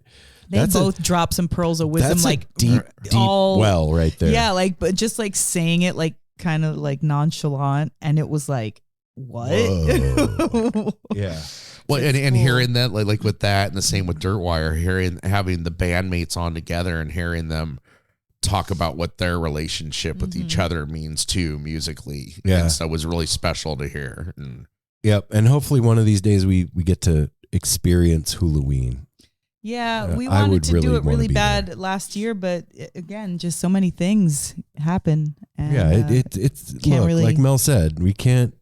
They both drop some pearls of wisdom, that's like a deep well right there. Yeah, like, but just like saying it like kind of like nonchalant, and it was like, what? Yeah. Well, and cool. hearing that, like with that, and the same with Dirt Wire, having the bandmates on together and hearing them talk about what their relationship with each other means too musically. Yeah. And so it was really special to hear. And Yep. And hopefully one of these days we get to experience Halloween. Yeah, we I wanted would to really do it wanna really be bad there. last year, but again, just so many things happen. And, Yeah, it's can't look, really- like Mel said, we can't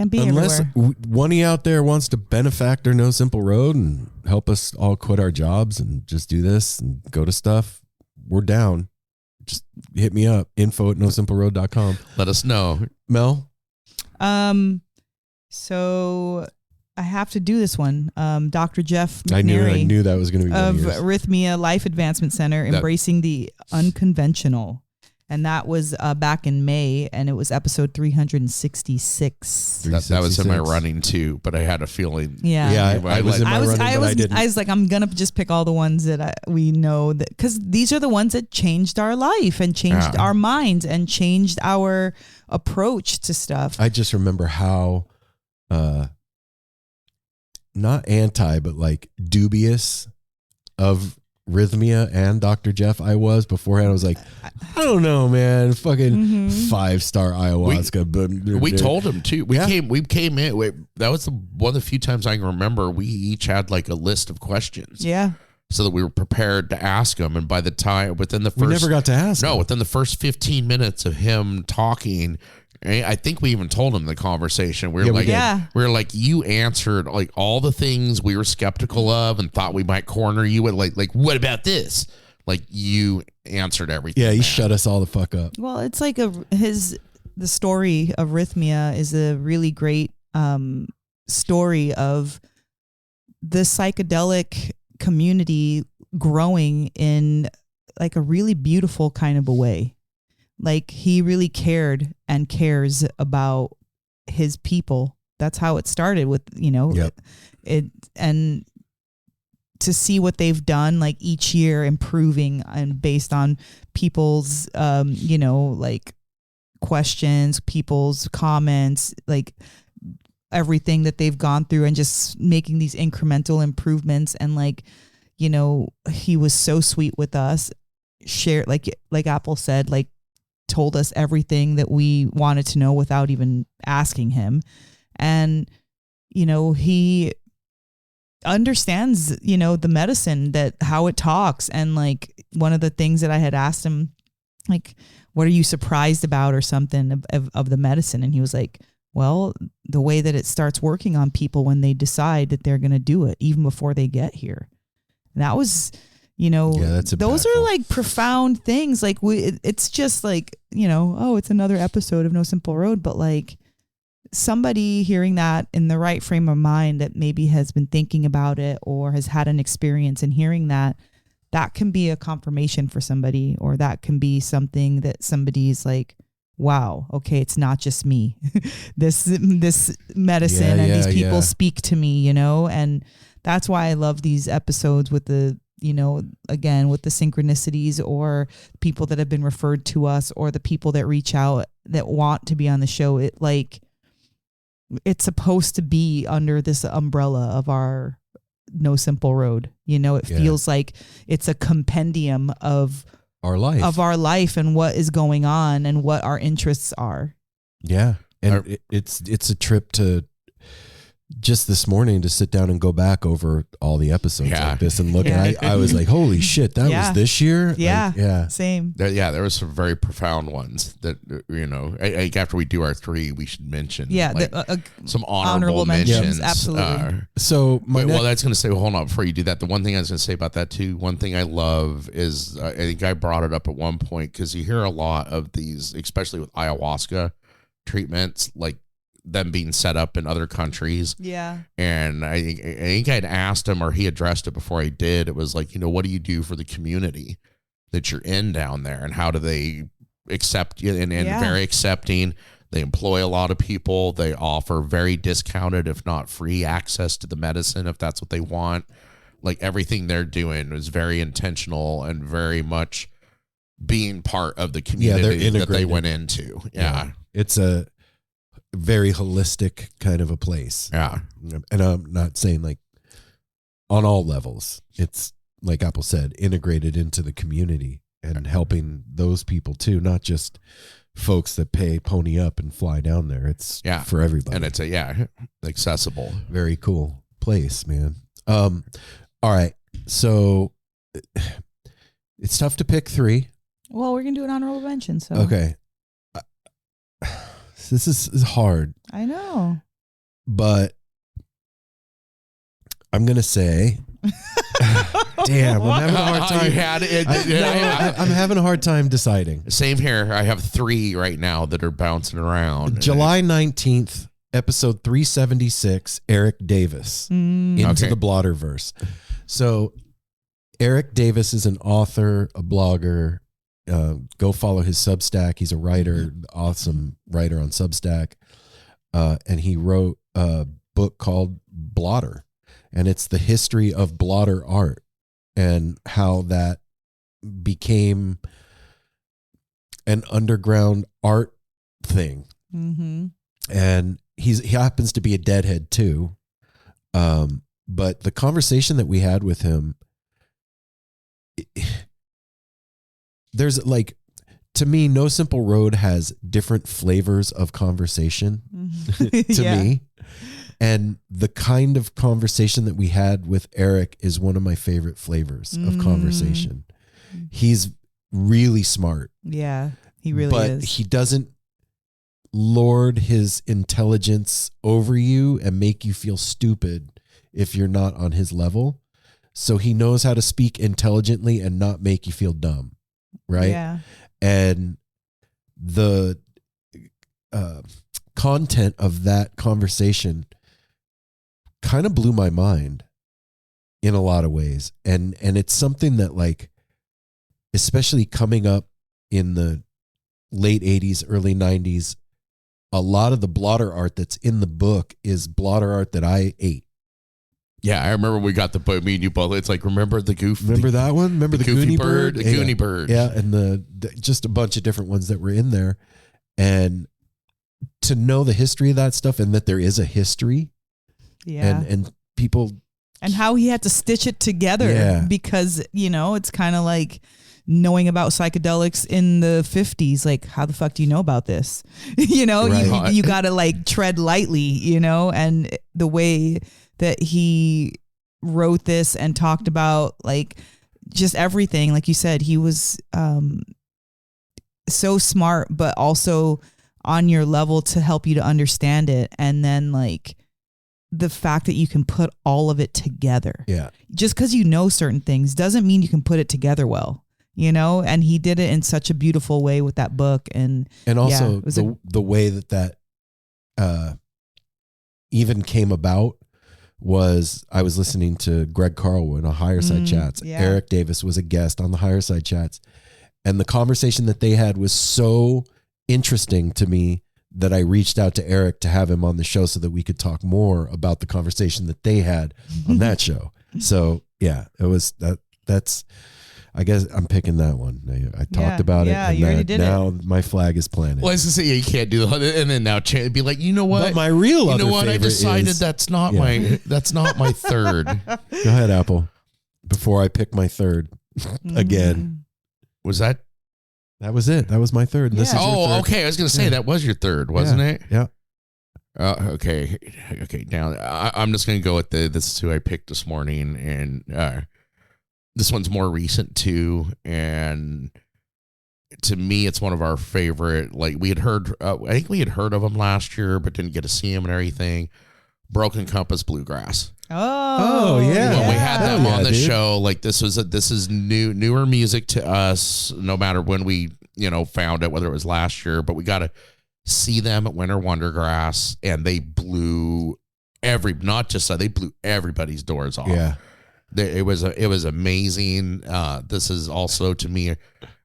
be unless everywhere. one of you out there wants to benefactor No Simple Road and help us all quit our jobs and just do this and go to stuff. We're down. Just hit me up. info@nosimpleroad.com. let us know. Mel? So I have to do this one. Dr. Jeff I McNary knew that was going to be one of of yours. Arrhythmia Life Advancement Center, embracing the unconventional. And that was back in May, and it was episode 366. That was in my 366. running too, but I had a feeling. Yeah. Yeah, I was in my running, but I didn't. I was like, I'm gonna just pick all the ones that we know, that because these are the ones that changed our life and changed our minds and changed our approach to stuff. I just remember how, not anti, but like dubious of Rhythmia and Dr. Jeff I was beforehand. I was like, I don't know, man. Fucking 5-star ayahuasca. We told him too. We Yeah. came in. That was one of the few times I can remember we each had like a list of questions. Yeah. So that we were prepared to ask him. And by the time, within the first, We never got to ask. no, him. within the first 15 minutes of him talking, I think we even told him the conversation. We were Yeah, we like, did. Yeah. we were like, you answered like all the things we were skeptical of and thought we might corner you with. Like, what about this? Like, you answered everything. Yeah, he man. shut us all the fuck up. Well, it's like the story of Rhythmia is a really great story of the psychedelic community growing in like a really beautiful kind of a way. Like, he really cared and cares about his people. That's how it started with, Yep. it, and to see what they've done, like each year improving and based on people's, like questions, people's comments, like everything that they've gone through, and just making these incremental improvements. And like, he was so sweet with us, shared, like Apple said, like told us everything that we wanted to know without even asking him. And, he understands, the medicine, that how it talks. And like, one of the things that I had asked him, like, what are you surprised about or something of the medicine? And he was like, well, the way that it starts working on people when they decide that they're going to do it, even before they get here. And that was, that's those impactful. are like profound things. Like it's just like, it's another episode of No Simple Road, but like somebody hearing that in the right frame of mind that maybe has been thinking about it or has had an experience, and hearing that can be a confirmation for somebody, or that can be something that somebody's like, wow, okay, it's not just me. this medicine and these people speak to me, you know, and that's why I love these episodes with the, you know, again, with the synchronicities or people that have been referred to us or the people that reach out that want to be on the show. It's supposed to be under this umbrella of our No Simple Road. You know, it feels like it's a compendium of our life and what is going on and what our interests are. Yeah. And it's a trip to just this morning to sit down and go back over all the episodes like this and look at I was like, holy shit, that was this year? Yeah. Like, Same. There was some very profound ones that, you know, after we do our 3, we should mention some honorable mentions. Absolutely. So that's going to say, well, hold on, before you do that, the one thing I was going to say about that too, one thing I love is, I think I brought it up at one point, because you hear a lot of these, especially with ayahuasca treatments, like them being set up in other countries. Yeah. And I think I'd asked him, or he addressed it before I did. It was like, you know, what do you do for the community that you're in down there? And how do they accept you? And very accepting. They employ a lot of people. They offer very discounted, if not free, access to the medicine if that's what they want. Like, everything they're doing is very intentional and very much being part of the community that they went into. Yeah. It's a very holistic kind of a place. Yeah. And I'm not saying like on all levels. It's like Apple said, integrated into the community and helping those people too, not just folks that pony up and fly down there. It's for everybody. And it's accessible. Very cool place, man. All right. So it's tough to pick 3. Well, we're going to do an honorable mention. So okay. This is hard. I know. But I'm going to say, damn, I'm having a hard time. I'm having a hard time deciding. Same here. I have 3 right now that are bouncing around. July 19th, episode 376, Eric Davis, Into the Blotterverse. So Eric Davis is an author, a blogger. Go follow his Substack. He's a writer, awesome writer on Substack. And he wrote a book called Blotter. And it's the history of blotter art and how that became an underground art thing. Mm-hmm. And he happens to be a deadhead too. But the conversation that we had with him, there's like, to me, No Simple Road has different flavors of conversation to me. And the kind of conversation that we had with Eric is one of my favorite flavors of conversation. He's really smart. Yeah, he really is. But he doesn't lord his intelligence over you and make you feel stupid if you're not on his level. So he knows how to speak intelligently and not make you feel dumb. Right. Yeah. And the content of that conversation kind of blew my mind in a lot of ways. And it's something that, like, especially coming up in the late 80s, early 90s, a lot of the blotter art that's in the book is blotter art that I ate. Yeah, I remember we got the book, me and you both. It's like, remember the goof? Remember that one? Remember the Goonie Bird? The Goonie Bird. Yeah, and the just a bunch of different ones that were in there. And to know the history of that stuff and that there is a history. Yeah. And people. And how he had to stitch it together because, you know, it's kind of like knowing about psychedelics in the 50s. Like, how the fuck do you know about this? You know, right. you got to like tread lightly, you know, and the way that he wrote this and talked about like just everything. Like you said, he was so smart, but also on your level to help you to understand it. And then like the fact that you can put all of it together. Yeah. Just because you know certain things doesn't mean you can put it together well, you know? And he did it in such a beautiful way with that book. And also the way that even came about was I was listening to Greg Carlwood on Higher Side Chats. Yeah. Eric Davis was a guest on the Higher Side Chats. And the conversation that they had was so interesting to me that I reached out to Eric to have him on the show so that we could talk more about the conversation that they had on that show. So yeah, it was that's, I guess I'm picking that one. I talked about it. Yeah, you already did now my flag is planted. Well, I was gonna say, yeah, you can't do that, and then now be like, you know what? But my real you other know what? I favorite decided is- that's not Yeah. my third. Go ahead, Apple. Before I pick my third again. Was that? That was it. That was my third. This is your Oh, third. okay. I was gonna say that was your third, wasn't it? Yeah. Okay. Now I'm just gonna go with this is who I picked this morning, and this one's more recent too, and to me, it's one of our favorite. Like we had heard, I think we had heard of them last year, but didn't get to see them and everything. Broken Compass Bluegrass. Oh, yeah. When we had them Hell yeah, on the dude. show, like this is newer music to us. No matter when we found it, whether it was last year, but we got to see them at WinterWondergrass, and they blew they blew everybody's doors off. Yeah. It was amazing. This is also to me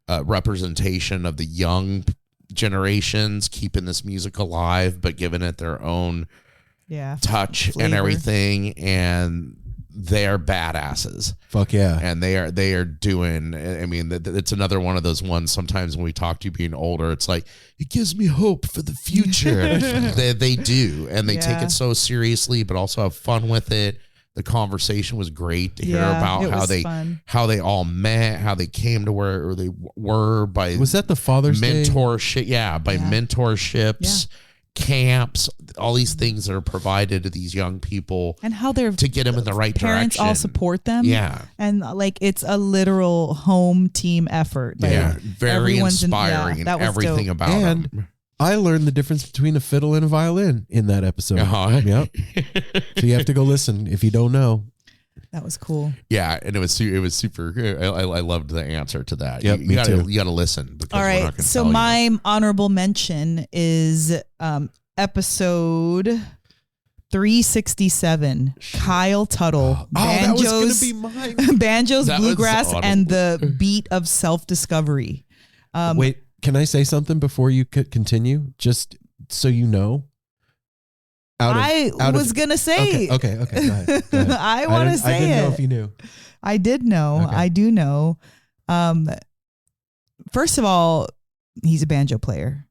a representation of the young generations keeping this music alive, but giving it their own touch and Flavor. everything. And they're badasses. Fuck yeah. And they are doing. I mean, it's another one of those ones. Sometimes when we talk to you being older, it's like it gives me hope for the future. they do, and they take Yeah. it so seriously, but also have fun with it. The conversation was great to hear about it how was they fun. how they all met, how they came to where they were by Was that the Father's Day? mentorship. Yeah, by mentorships, camps, all these things that are provided to these young people And how their to get them in the right parents direction. all support them. Yeah. And like it's a literal home team effort. Like, Yeah, very everyone's inspiring. that was Everything dope. about And them. I learned the difference between a fiddle and a violin in that episode. Uh-huh. Yep. So you have to go listen if you don't know. That was cool. Yeah, and it was super. I loved the answer to that. Yep, you me gotta too. you gotta listen. Because All we're not right. gonna So tell you. my honorable mention is episode 367. Kyle Tuttle. That was going Banjos, to be mine. banjos, That was bluegrass, honorable. and the beat of self-discovery. Wait, can I say something before you could continue? Just so you know. I was gonna say. Okay. Go ahead. Go ahead. I want to say I didn't know it. if you knew. I did know. Okay. I do know. First of all, he's a banjo player.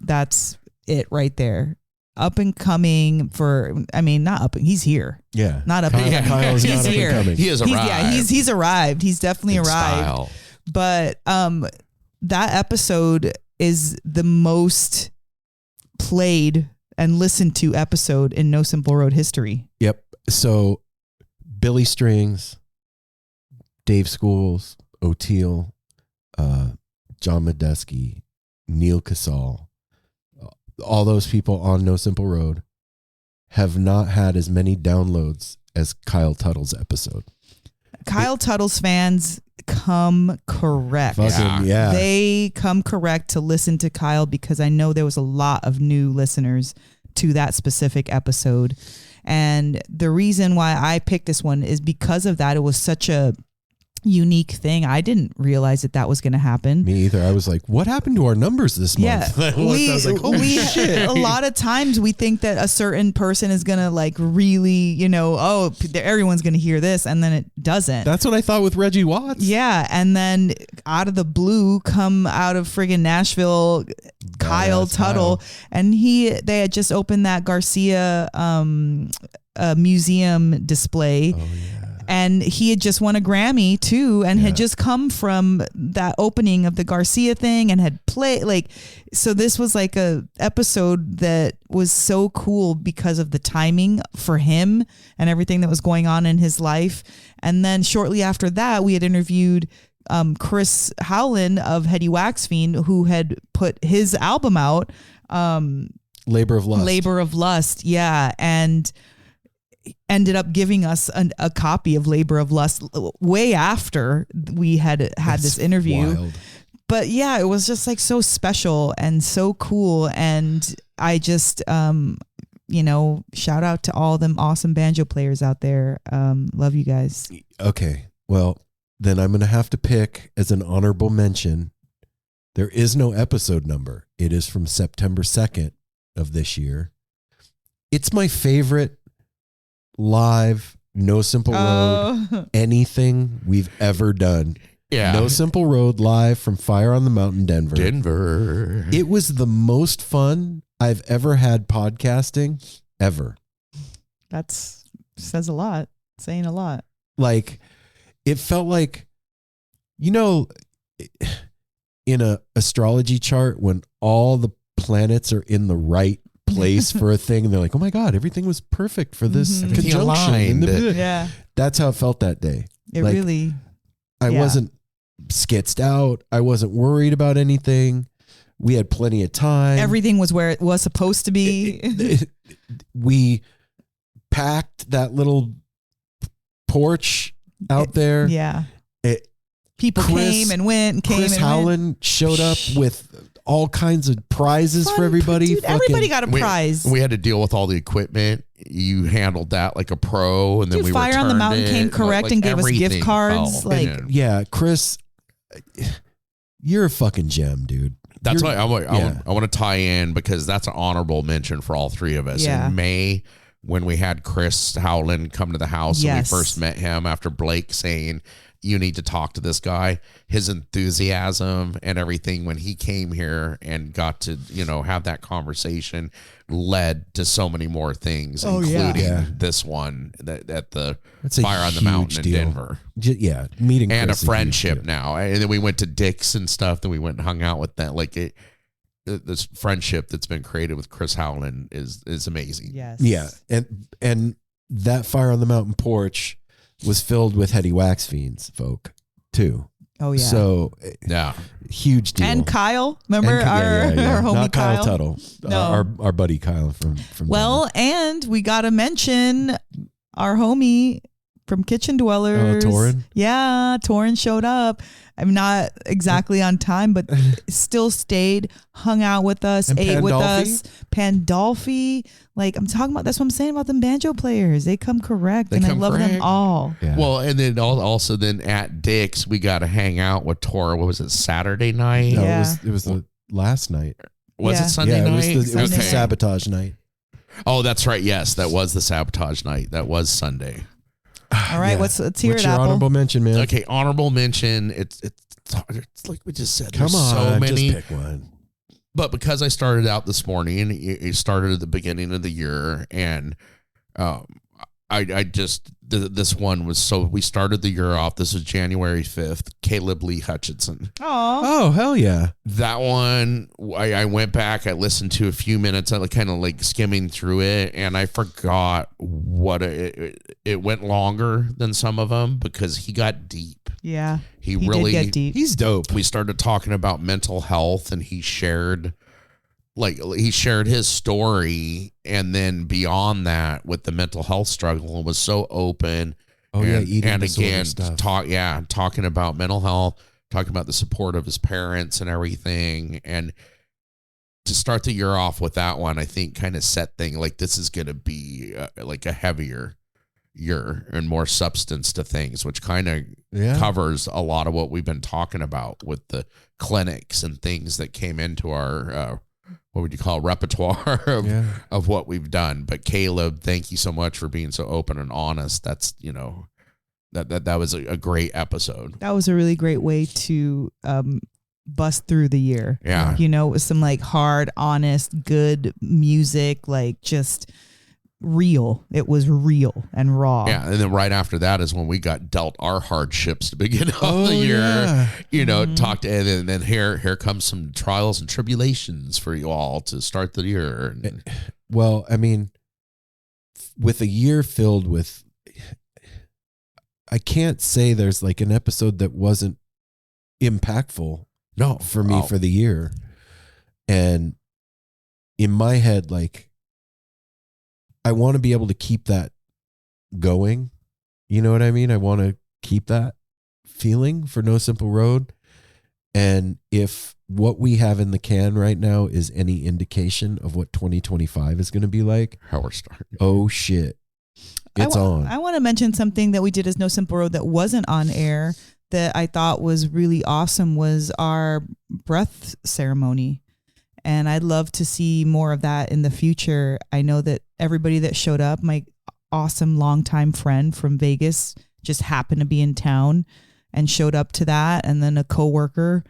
That's it right there. Up and coming not up. He's here. Yeah. Not up and coming. Kyle is He's not up and here. coming. He has arrived. He's arrived. He's definitely in arrived. style. But that episode is the most played and listened to episode in No Simple Road history. Yep. So Billy Strings, Dave Schools, O'Teal, John Medeski, Neil Casal, all those people on No Simple Road have not had as many downloads as Kyle Tuttle's episode. Kyle Tuttle's fans come correct. Fucking yeah. They come correct to listen to Kyle because I know there was a lot of new listeners to that specific episode. And the reason why I picked this one is because of that. It was such a unique thing. I didn't realize that was going to happen. Me either. I was like, what happened to our numbers this month? Yeah, I was like, holy shit. A lot of times we think that a certain person is gonna like really, everyone's gonna hear this, and then it doesn't. That's what I thought with Reggie Watts. Yeah, and then out of the blue, come out of friggin' Nashville, Kyle Tuttle, and they had just opened that Garcia museum display. Oh, yeah. And he had just won a Grammy too, and had just come from that opening of the Garcia thing and had played so this was like a episode that was so cool because of the timing for him and everything that was going on in his life. And then shortly after that, we had interviewed Chris Howland of Heady Wax Fiend, who had put his album out, Labor of Lust. Labor of Lust. Yeah. And ended up giving us a copy of Labor of Lust way after we had this interview. Wild. But yeah, it was just like so special and so cool. And I just, shout out to all them awesome banjo players out there. Love you guys. Okay. Well, then I'm going to have to pick as an honorable mention There is no episode number. It is from September 2nd of this year. It's my favorite live No Simple Road anything we've ever done. Yeah. No Simple Road live from Fire on the Mountain, Denver. It was the most fun I've ever had podcasting ever. That's says a lot. Saying a lot. Like, it felt like, you know, in a astrology chart when all the planets are in the right place for a thing and they're like, oh my God, everything was perfect for this conjunction. Aligned. Yeah. That's how it felt that day. It Like, really. I wasn't skitzed out. I wasn't worried about anything. We had plenty of time. Everything was where it was supposed to be. We packed that little porch out there. Yeah. People Chris- came and went and came Chris and Howland went. showed up with all kinds of prizes for everybody. Dude, everybody got a prize. We had to deal with all the equipment. You handled that like a pro, and then Dude, we Fire on the returned Mountain it. came correct and gave us gift everything cards. fell Like, in. Yeah, Chris, you're a fucking gem, dude. That's You're- why I want to tie in, because that's an honorable mention for all three of us. Yeah. In May, when we had Chris Howland come to the house Yes. and we first met him after Blake saying, you need to talk to this guy, his enthusiasm and everything when he came here and got to, have that conversation led to so many more things, including this one at the That's a Fire on the huge Mountain deal. in Denver. Yeah, meeting And Chris is a huge friendship deal. now. And then we went to Dick's and stuff. Then we went and hung out with that. Like this friendship that's been created with Chris Howland is amazing. yes. Yeah, and that Fire on the Mountain porch was filled with heady wax fiends, folk, too. Oh, yeah. So Yeah. huge deal. And Kyle, remember And- our homie Not Kyle Kyle? Tuttle, No. our buddy Kyle from Well, and we got to mention our homie from Kitchen Dwellers. Torin? Yeah, Torin showed up. I'm not exactly on time, but still stayed, hung out with us, And ate with Pandolfi? us. Pandolfi. Like, I'm talking about, that's what I'm saying about them banjo players. They come correct, They and I come love them correct. all. Yeah. Well, and then also then at Dick's, we got to hang out with Tora. What was it, Saturday night? No, Yeah. it was the last night. Was Yeah. it Sunday yeah, night? it was the Sunday. sabotage night. Oh, that's right. Yes, that was the sabotage night. That was Sunday. All right, Yeah. let's hear What's it, your Apple. honorable mention, man? Okay, honorable mention. It's like we just said. Come there's on, so many. just pick one. But because I started out this morning, it started at the beginning of the year, and I just this one was so we started the year off. This was January 5th. Caleb Lee Hutchinson. Aw. Oh, hell yeah. That one, I went back. I listened to a few minutes. I kind of like skimming through it, and I forgot what it went longer than some of them because he got deep. Yeah. He He really did get deep. He's dope. we started talking about mental health, and he shared his story, and then beyond that with the mental health struggle, and was so open. Oh, and, yeah, eating and disorder again stuff. talking about mental health, talking about the support of his parents and everything. And to start the year off with that one, I think kind of set thing like this is going to be like a heavier year and more substance to things, which kind of Yeah. covers a lot of what we've been talking about with the clinics and things that came into our what would you call repertoire of what we've done. But Caleb, thank you so much for being so open and honest. That's that was a great episode. That was a really great way to bust through the year. Yeah. With some like hard, honest, good music, like just real. It was real and raw. Yeah, and then right after that is when we got dealt our hardships to begin off the year. yeah. Talked, and then here comes some trials and tribulations for you all to start the year. And Well, I mean, with a year filled with, I can't say there's like an episode that wasn't impactful no, for me for the year. And in my head, like, I want to be able to keep that going. You know what I mean? I want to keep that feeling for No Simple Road. And if what we have in the can right now is any indication of what 2025 is going to be like, how we're starting. oh shit, it's on. I want to mention something that we did as No Simple Road that wasn't on air that I thought was really awesome was our breath ceremony. And I'd love to see more of that in the future. I know that everybody that showed up, my awesome longtime friend from Vegas just happened to be in town and showed up to that. And then a coworker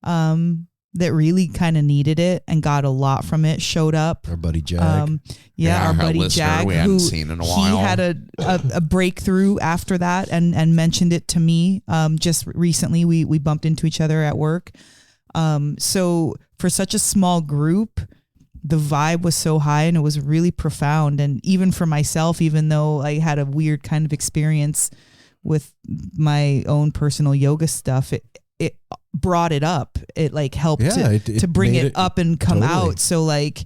that really kind of needed it and got a lot from it showed up. Our buddy Jag. Our buddy listener Jag, we hadn't who seen in a while. he had a breakthrough after that and mentioned it to me. Just recently, we bumped into each other at work. So for such a small group, the vibe was so high and it was really profound. And even for myself, even though I had a weird kind of experience with my own personal yoga stuff, it brought it up. It like helped to bring it up and come out. So like,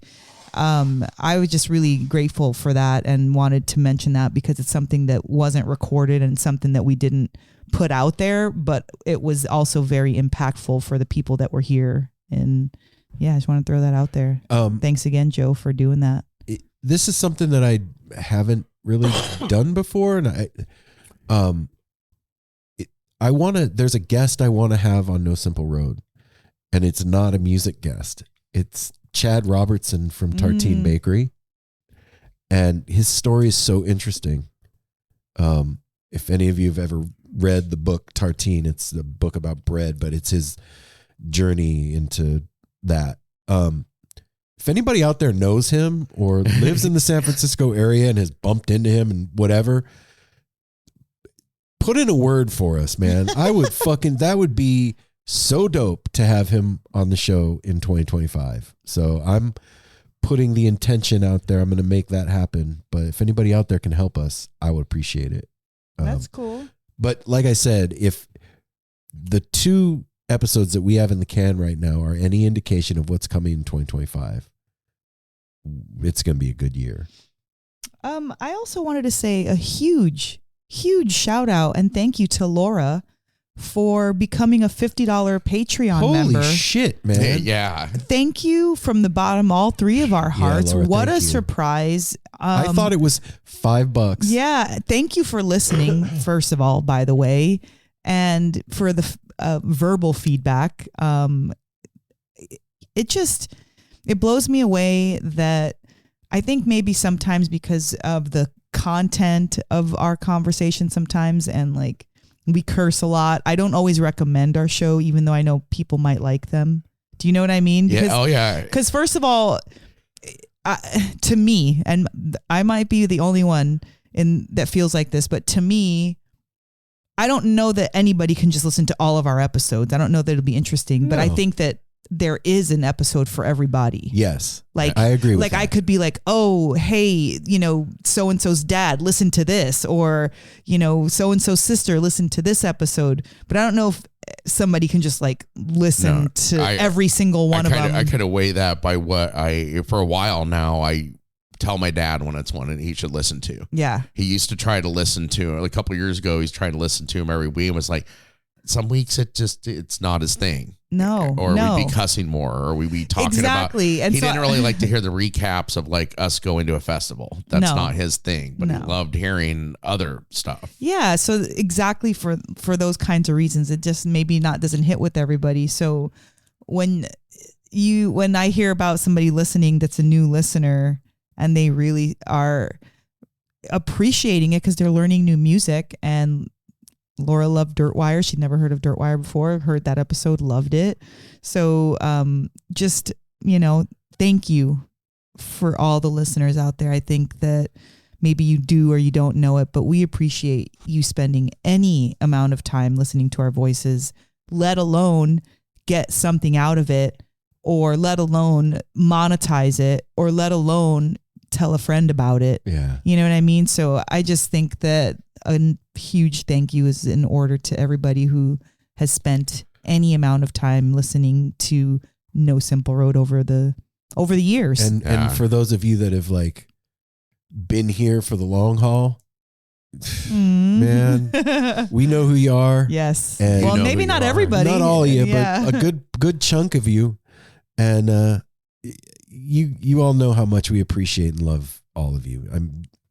I was just really grateful for that and wanted to mention that because it's something that wasn't recorded and something that we didn't put out there, but it was also very impactful for the people that were here. And yeah, I just want to throw that out there. Thanks again, Joe, for doing that. This is something that I haven't really done before. And I want to, there's a guest I want to have on No Simple Road, and it's not a music guest. It's Chad Robertson from Tartine Bakery. And his story is so interesting. If any of you have ever read the book Tartine, it's the book about bread, but it's his journey into that. If anybody out there knows him or lives in the San Francisco area and has bumped into him and whatever, put in a word for us, man. I would that would be so dope to have him on the show in 2025. So I'm putting the intention out there. I'm going to make that happen. But if anybody out there can help us, I would appreciate it. That's cool. But like I said, if the 2 episodes that we have in the can right now are any indication of what's coming in 2025, it's going to be a good year. I also wanted to say a huge shout out and thank you to Laura for becoming a $50 Patreon member. Holy shit, man. Yeah. Thank you from the bottom, all 3 of our hearts. Laura, what a thank you. surprise. I thought it was $5. Yeah. Thank you for listening, first of all, by the way, and for the verbal feedback. It blows me away that I think maybe sometimes because of the content of our conversation sometimes, and like we curse a lot. I don't always recommend our show, even though I know people might like them. Do you know what I mean? Because, yeah. Oh yeah. Because first of all, to me, and I might be the only one that feels like this, but to me, I don't know that anybody can just listen to all of our episodes. I don't know that it'll be interesting, but I think that there is an episode for everybody. Yes. Like I agree with that. I could be like, oh, hey, so-and-so's dad, listen to this, or, so-and-so's sister, listen to this episode. But I don't know if somebody can just like listen to every single one of them. I kind of weigh that by what for a while now, I tell my dad when it's one and he should listen to. Yeah. He used to try to listen to, a couple of years ago, he's trying to listen to him every week and was like, some weeks it's not his thing. No. We'd be cussing more, or we'd be talking exactly. about. And he didn't really like to hear the recaps of like us going to a festival. That's not his thing, but he loved hearing other stuff. Yeah. So exactly for those kinds of reasons, it just maybe doesn't hit with everybody. So when I hear about somebody listening that's a new listener and they really are appreciating it because they're learning new music, and Laura loved Dirtwire. She'd never heard of Dirtwire before. Heard that episode, loved it. So just, thank you for all the listeners out there. I think that maybe you do or you don't know it, but we appreciate you spending any amount of time listening to our voices, let alone get something out of it, or let alone monetize it, or let alone tell a friend about it. Yeah. You know what I mean? So I just think that a huge thank you is in order to everybody who has spent any amount of time listening to No Simple Road over the years. And for those of you that have like been here for the long haul, man, we know who you are. Yes. And well, maybe not everybody. Not all of you, but a good chunk of you. And you all know how much we appreciate and love all of you.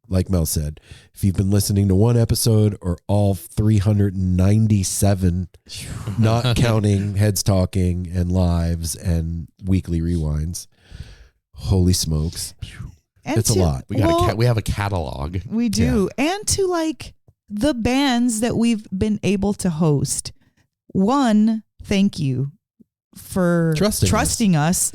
like Mel said, if you've been listening to one episode or all 397, not counting Heads Talking and Lives and Weekly Rewinds, holy smokes. And It's a lot. We have a catalog. We do. And to like the bands that we've been able to host. One, thank you for trusting us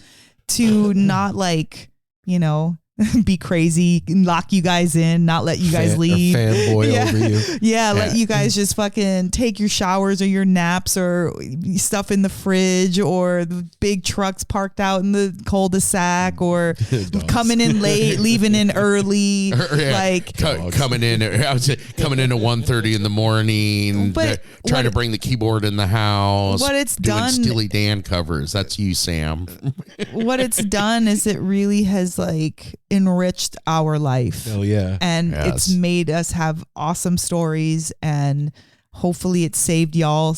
to not like, you know, be crazy, lock you guys in, not let you guys leave. Fanboy over you. Yeah, let you guys just fucking take your showers or your naps or stuff in the fridge or the big trucks parked out in the cul-de-sac or coming in late, leaving in early. Like coming in, I would say coming in at 1:30 in the morning, trying to bring the keyboard in the house. What it's doing done, Steely Dan covers. That's you, Sam. What it's done is it really has like enriched our life. Hell yeah. And it's made us have awesome stories, and hopefully it saved y'all a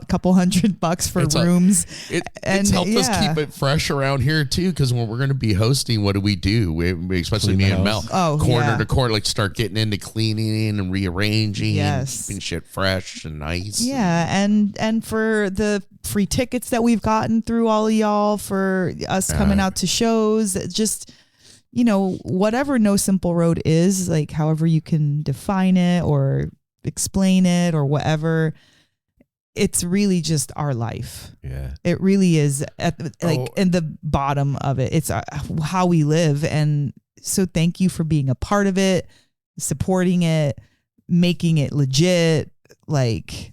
couple $100 for rooms. It's helped us keep it fresh around here too, because when we're going to be hosting, what do? We especially me and Mel, corner to corner, like start getting into cleaning and rearranging, and keeping shit fresh and nice. Yeah, and for the free tickets that we've gotten through all of y'all, for us coming out to shows, just, you know, whatever No Simple Road is, like however you can define it or explain it or whatever, it's really just our life. Yeah, it really is in the bottom of it. It's how we live. And so thank you for being a part of it, supporting it, making it legit, like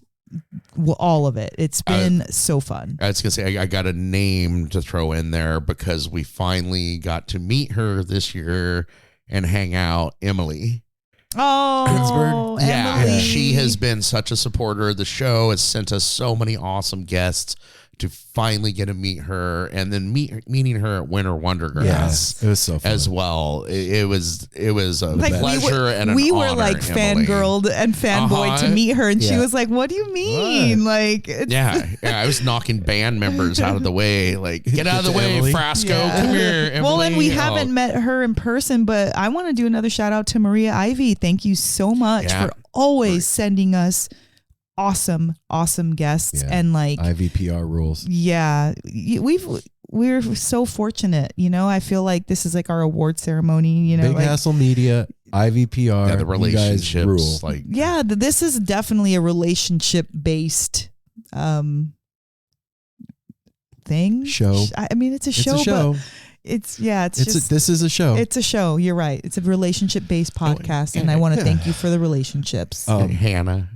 all of it. It's been so fun. I was gonna say I got a name to throw in there because we finally got to meet her this year and hang out. Emily. Oh, Pittsburgh. Emily. She has been such a supporter of the show. Has sent us so many awesome guests to finally get to meet her, and then meeting her at WinterWondergrass. Yes, it was so fun as well. It was a like pleasure and an we were honor, like Emily. fangirled and fanboyed to meet her, and she was like, "What do you mean?" Like, I was knocking band members out of the way, like, get out of the way, Emily. Frasco, come here, Emily. Well, and we haven't met her in person, but I want to do another shout out to Maria Ivy. Thank you so much for always sending us awesome guests, and like IVPR rules. Yeah, we're so fortunate. You know, I feel like this is like our award ceremony. You know, Big Hassle Media, IVPR, the relationships, rule. like this is definitely a relationship based thing. Show. I mean, it's a show. But this is a show. It's a show. You're right. It's a relationship based podcast, and I want to thank you for the relationships. Hannah.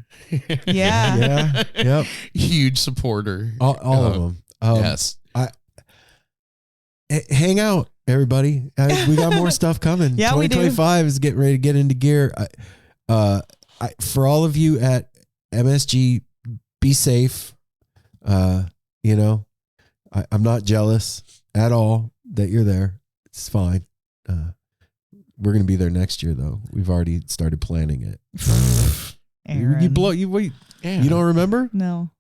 Yeah. Yep. Huge supporter. All of them. Yes. Hang out, everybody. We got more stuff coming. Yeah, 2025 is getting ready to get into gear. For all of you at MSG, be safe. You know, I'm not jealous at all that you're there. It's fine. We're going to be there next year, though. We've already started planning it. You don't remember? No.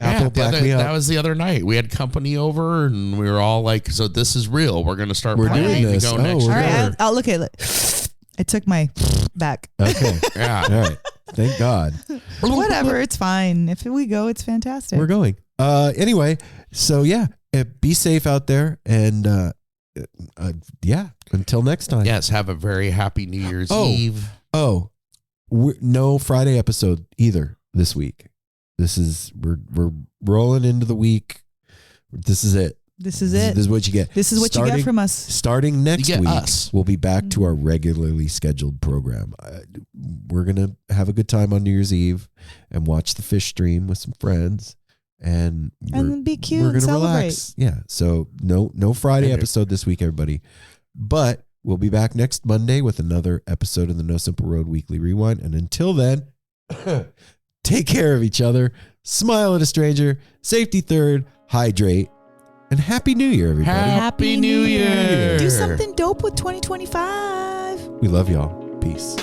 Apple back me up. That was the other night. We had company over, and we were all like, "So this is real. We're going to start. We're doing this. Go next All year." right, I'll look at it. I took my back. Okay. Yeah. All right. Thank God. Whatever. It's fine. If we go, it's fantastic. We're going. Anyway, so be safe out there, and until next time. Yes. Have a very happy New Year's Eve. No Friday episode either this week. We're rolling into the week. This is it. This is it. This is what you get. This is what you get from us. Starting next week, we'll be back to our regularly scheduled program. We're going to have a good time on New Year's Eve and watch the Phish stream with some friends. And be cute. We're going to celebrate. relax. Yeah. So no Friday episode this week, everybody. But we'll be back next Monday with another episode of the No Simple Road Weekly Rewind. And until then, take care of each other. Smile at a stranger. Safety third. Hydrate. And Happy New Year, everybody. Happy New Year. Do something dope with 2025. We love y'all. Peace.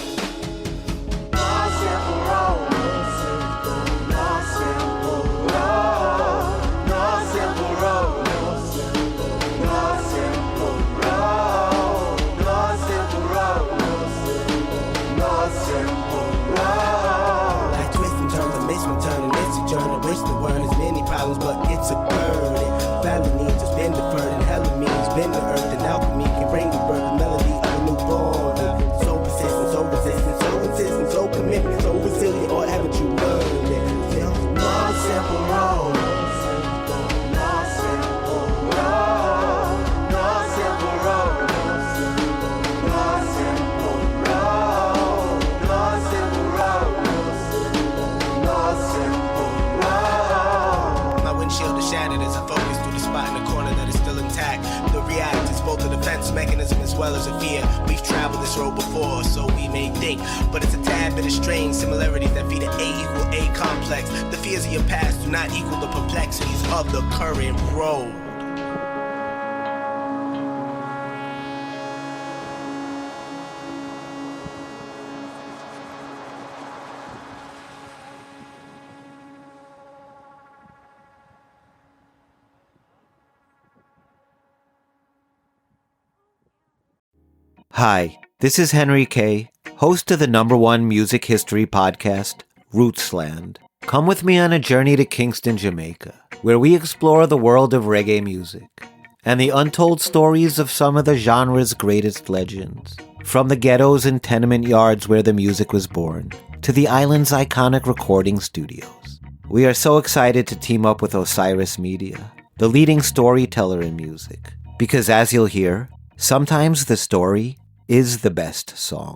road before, so we may think. But it's a tad bit of strange similarities that feed an A equal A complex. The fears of your past do not equal the perplexities of the current road. Hi, this is Henry Kay, host of the #1 music history podcast, Rootsland. Come with me on a journey to Kingston, Jamaica, where we explore the world of reggae music and the untold stories of some of the genre's greatest legends. From the ghettos and tenement yards where the music was born, to the island's iconic recording studios. We are so excited to team up with Osiris Media, the leading storyteller in music, because as you'll hear, sometimes the story is the best song.